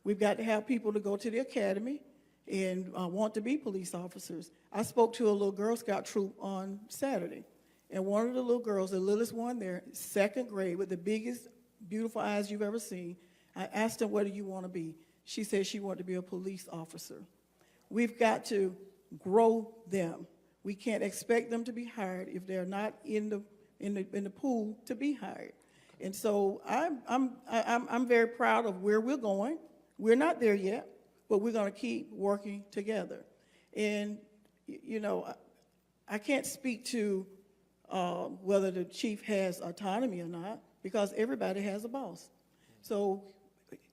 We've got to have people to go to the academy and want to be police officers. I spoke to a little Girl Scout troop on Saturday, and one of the little girls, the littlest one there, 2nd grade, with the biggest, beautiful eyes you've ever seen, I asked her, what do you want to be? She said she wanted to be a police officer. We've got to grow them. We can't expect them to be hired if they're not in the pool to be hired. And so I'm very proud of where we're going. We're not there yet, but we're going to keep working together. And, you know, I can't speak to whether the chief has autonomy or not, because everybody has a boss. So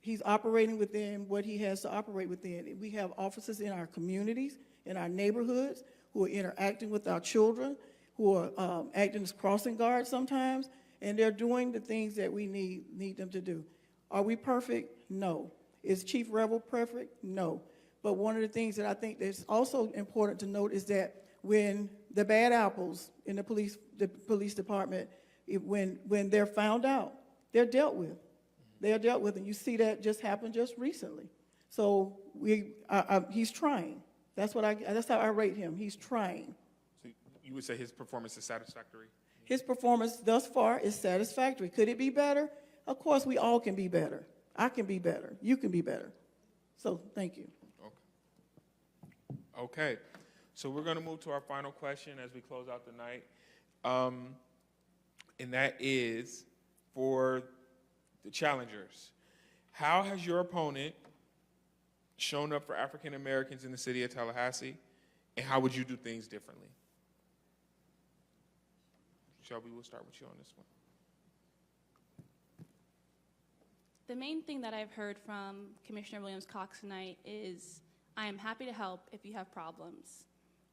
he's operating within what he has to operate within. We have officers in our communities, in our neighborhoods, who are interacting with our children, who are acting as crossing guards sometimes, and they're doing the things that we need them to do. Are we perfect? No. Is Chief Rebel perfect? No. But one of the things that I think that's also important to note is that when the bad apples in the police department, when they're found out, they're dealt with. They're dealt with, and you see that just happen just recently. So he's trying. That's how I rate him. He's trying. So you would say his performance is satisfactory? His performance thus far is satisfactory. Could it be better? Of course, we all can be better. I can be better. You can be better. So thank you. Okay. So we're going to move to our final question as we close out the night. And that is for the challengers. How has your opponent shown up for African Americans in the city of Tallahassee, and how would you do things differently? Shelby, we'll start with you on this one. The main thing that I've heard from Commissioner Williams-Cox tonight is, I am happy to help if you have problems.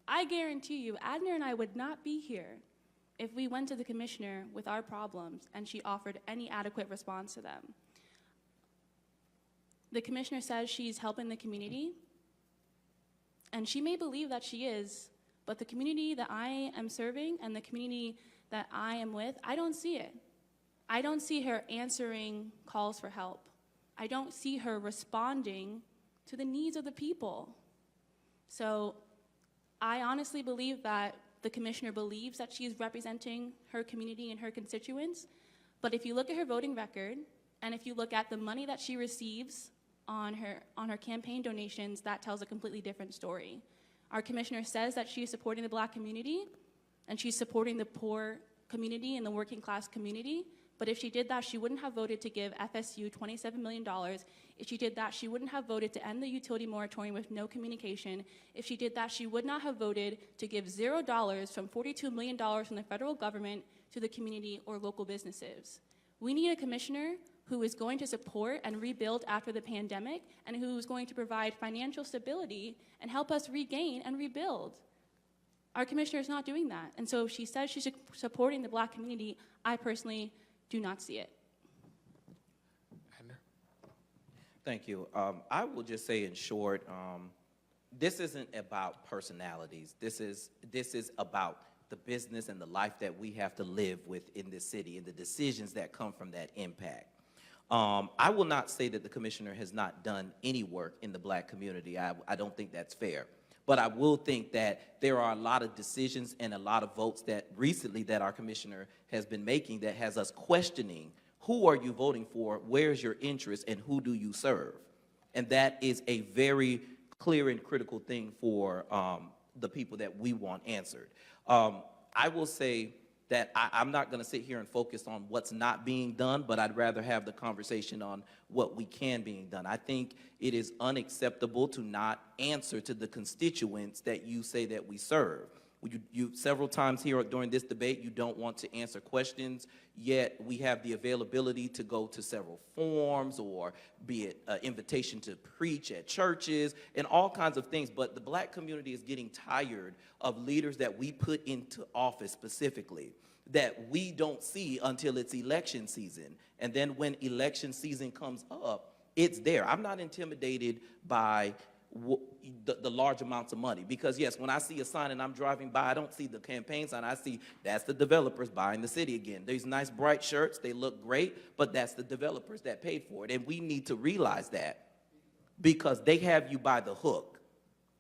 I guarantee you, Adner and I would not be here if we went to the commissioner with our problems and she offered any adequate response to them. The commissioner says she's helping the community, and she may believe that she is, but the community that I am serving and the community that I am with, I don't see it. I don't see her answering calls for help. I don't see her responding to the needs of the people. So I honestly believe that the commissioner believes that she is representing her community and her constituents, but if you look at her voting record, and if you look at the money that she receives on her campaign donations, that tells a completely different story. Our commissioner says that she's supporting the Black community, and she's supporting the poor community and the working class community, but if she did that, she wouldn't have voted to give FSU $27 million. If she did that, she wouldn't have voted to end the utility moratorium with no communication. If she did that, she would not have voted to give $0 from $42 million from the federal government to the community or local businesses. We need a commissioner who is going to support and rebuild after the pandemic, and who is going to provide financial stability and help us regain and rebuild. our commissioner is not doing that. And so if she says she's supporting the Black community, I personally do not see it. Adner? Thank you. I will just say in short, this isn't about personalities. This is about the business and the life that we have to live with in this city and the decisions that come from that impact. I will not say that the commissioner has not done any work in the Black community. I don't think that's fair. But I will think that there are a lot of decisions and a lot of votes that recently that our commissioner has been making that has us questioning, who are you voting for, where's your interest, and who do you serve? And that is a very clear and critical thing for the people that we want answered. I will say that I'm not going to sit here and focus on what's not being done, but I'd rather have the conversation on what we can being done. I think it is unacceptable to not answer to the constituents that you say that we serve. You several times here during this debate, you don't want to answer questions, yet we have the availability to go to several forums or be it an invitation to preach at churches and all kinds of things. But the Black community is getting tired of leaders that we put into office specifically that we don't see until it's election season. And then when election season comes up, it's there. I'm not intimidated by the large amounts of money. Because yes, when I see a sign and I'm driving by, I don't see the campaign sign. I see that's the developers buying the city again. These nice bright shirts, they look great, but that's the developers that paid for it. And we need to realize that because they have you by the hook.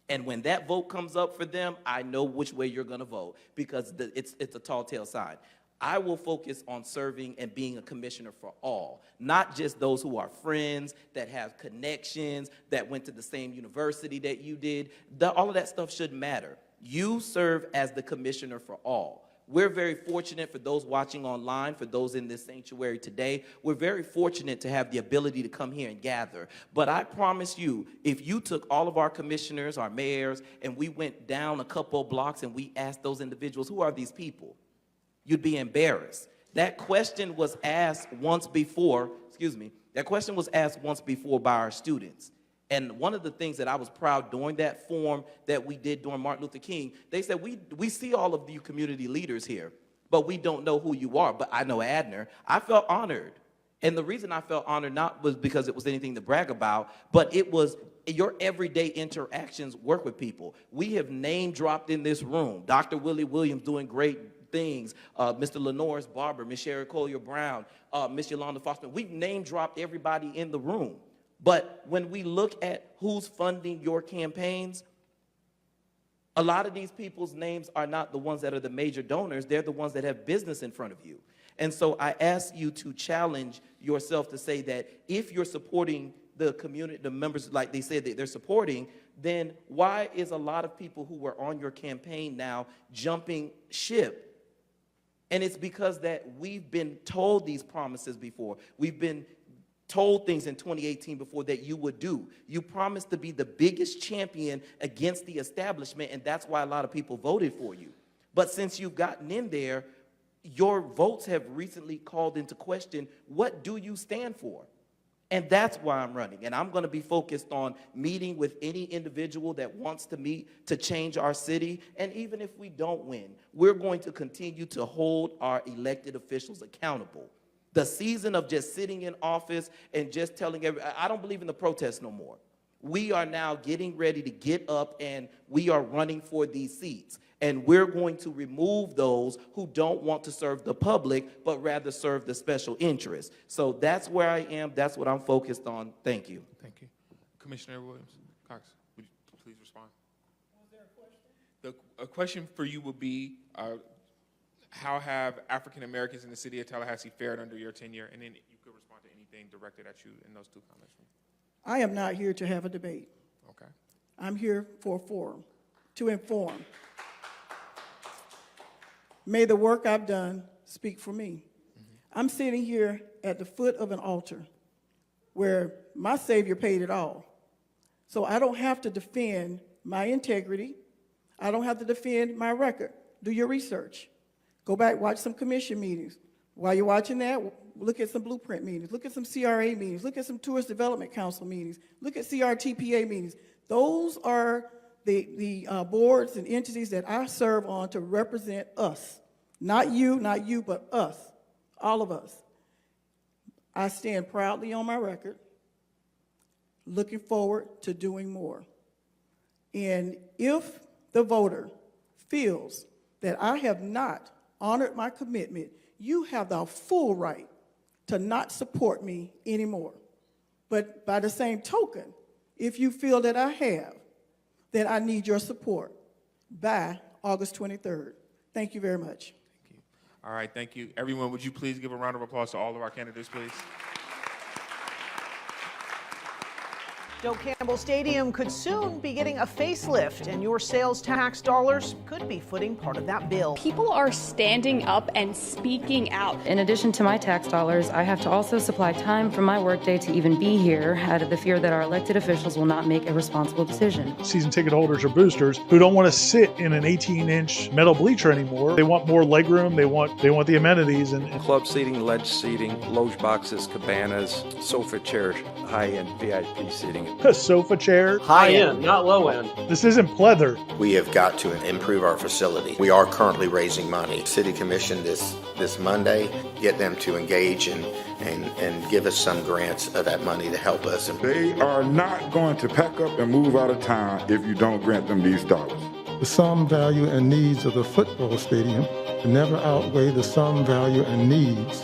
And when that vote comes up for them, I know which way you're going to vote because it's a tall tale sign. I will focus on serving and being a commissioner for all, not just those who are friends, that have connections, that went to the same university that you did. All of that stuff shouldn't matter. You serve as the commissioner for all. We're very fortunate for those watching online, for those in this sanctuary today. We're very fortunate to have the ability to come here and gather. But I promise you, if you took all of our commissioners, our mayors, and we went down a couple of blocks and we asked those individuals, who are these people? You'd be embarrassed. That question was asked once before, that question was asked once before by our students. And one of the things that I was proud during that forum that we did during Martin Luther King, they said, we see all of you community leaders here, but we don't know who you are. But I know Adner. I felt honored. And the reason I felt honored not was because it was anything to brag about, but it was your everyday interactions work with people. We have name dropped in this room. Dr. Willie Williams doing great things, Mr. Lenore's barber, Ms. Sherry Collier-Brown, Ms. Yolanda Foster. We've name dropped everybody in the room. But when we look at who's funding your campaigns, a lot of these people's names are not the ones that are the major donors. They're the ones that have business in front of you. And so I ask you to challenge yourself to say that if you're supporting the community, the members like they said that they're supporting, then why is a lot of people who were on your campaign now jumping ship? And it's because that we've been told these promises before. We've been told things in 2018 before that you would do. You promised to be the biggest champion against the establishment, and that's why a lot of people voted for you. But since you've gotten in there, your votes have recently called into question, what do you stand for? And that's why I'm running. And I'm going to be focused on meeting with any individual that wants to meet to change our city. And even if we don't win, we're going to continue to hold our elected officials accountable. The season of just sitting in office and just telling everybody, I don't believe in the protest no more. We are now getting ready to get up and we are running for these seats. And we're going to remove those who don't want to serve the public, but rather serve the special interests. So that's where I am. That's what I'm focused on. Thank you. Thank you. Commissioner Williams-Cox, would you please respond? Was there a question? A question for you would be, how have African Americans in the city of Tallahassee fared under your tenure? And then you could respond to anything directed at you in those two comments. I am not here to have a debate. Okay. I'm here for a forum, to inform. May the work I've done speak for me. I'm sitting here at the foot of an altar where my Savior paid it all. So I don't have to defend my integrity. I don't have to defend my record. Do your research. Go back, watch some commission meetings. While you're watching that, look at some blueprint meetings. Look at some CRA meetings. Look at some Tourist Development Council meetings. Look at CRTPA meetings. Those are the boards and entities that I serve on to represent us. Not you, but us, all of us. I stand proudly on my record, looking forward to doing more. And if the voter feels that I have not honored my commitment, you have the full right to not support me anymore. But by the same token, if you feel that I have, then I need your support by August 23rd. Thank you very much. Thank you. All right, thank you. Everyone, would you please give a round of applause to all of our candidates, please? Joe Campbell Stadium could soon be getting a facelift, and your sales tax dollars could be footing part of that bill. People are standing up and speaking out. In addition to my tax dollars, I have to also supply time from my workday to even be here, out of the fear that our elected officials will not make a responsible decision. Season ticket holders or boosters who don't want to sit in an 18-inch metal bleacher anymore. They want more legroom. They want the amenities and club seating, ledge seating, loge boxes, cabanas, sofa chairs, high-end VIP seating. a sofa chair. High end, not low end. This isn't pleather. We have got to improve our facility. We are currently raising money. City Commission this Monday, get them to engage and give us some grants of that money to help us. They are not going to pack up and move out of town if you don't grant them these dollars. The sum, value, and needs of the football stadium never outweigh the sum, value, and needs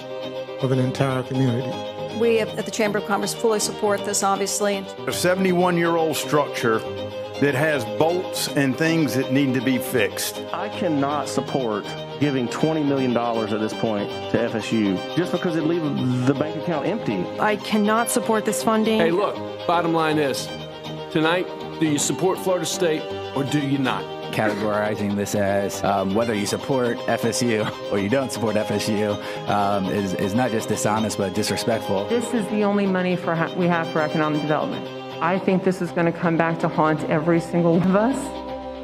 of an entire community. We at the Chamber of Commerce fully support this, obviously. A 71-year-old structure that has bolts and things that need to be fixed. I cannot support giving $20 million at this point to FSU just because it leaves the bank account empty. I cannot support this funding. Hey, look, bottom line is, tonight, do you support Florida State or do you not? Categorizing this as whether you support FSU or you don't support FSU is not just dishonest but disrespectful. This is the only money we have for economic development. I think this is going to come back to haunt every single one of us.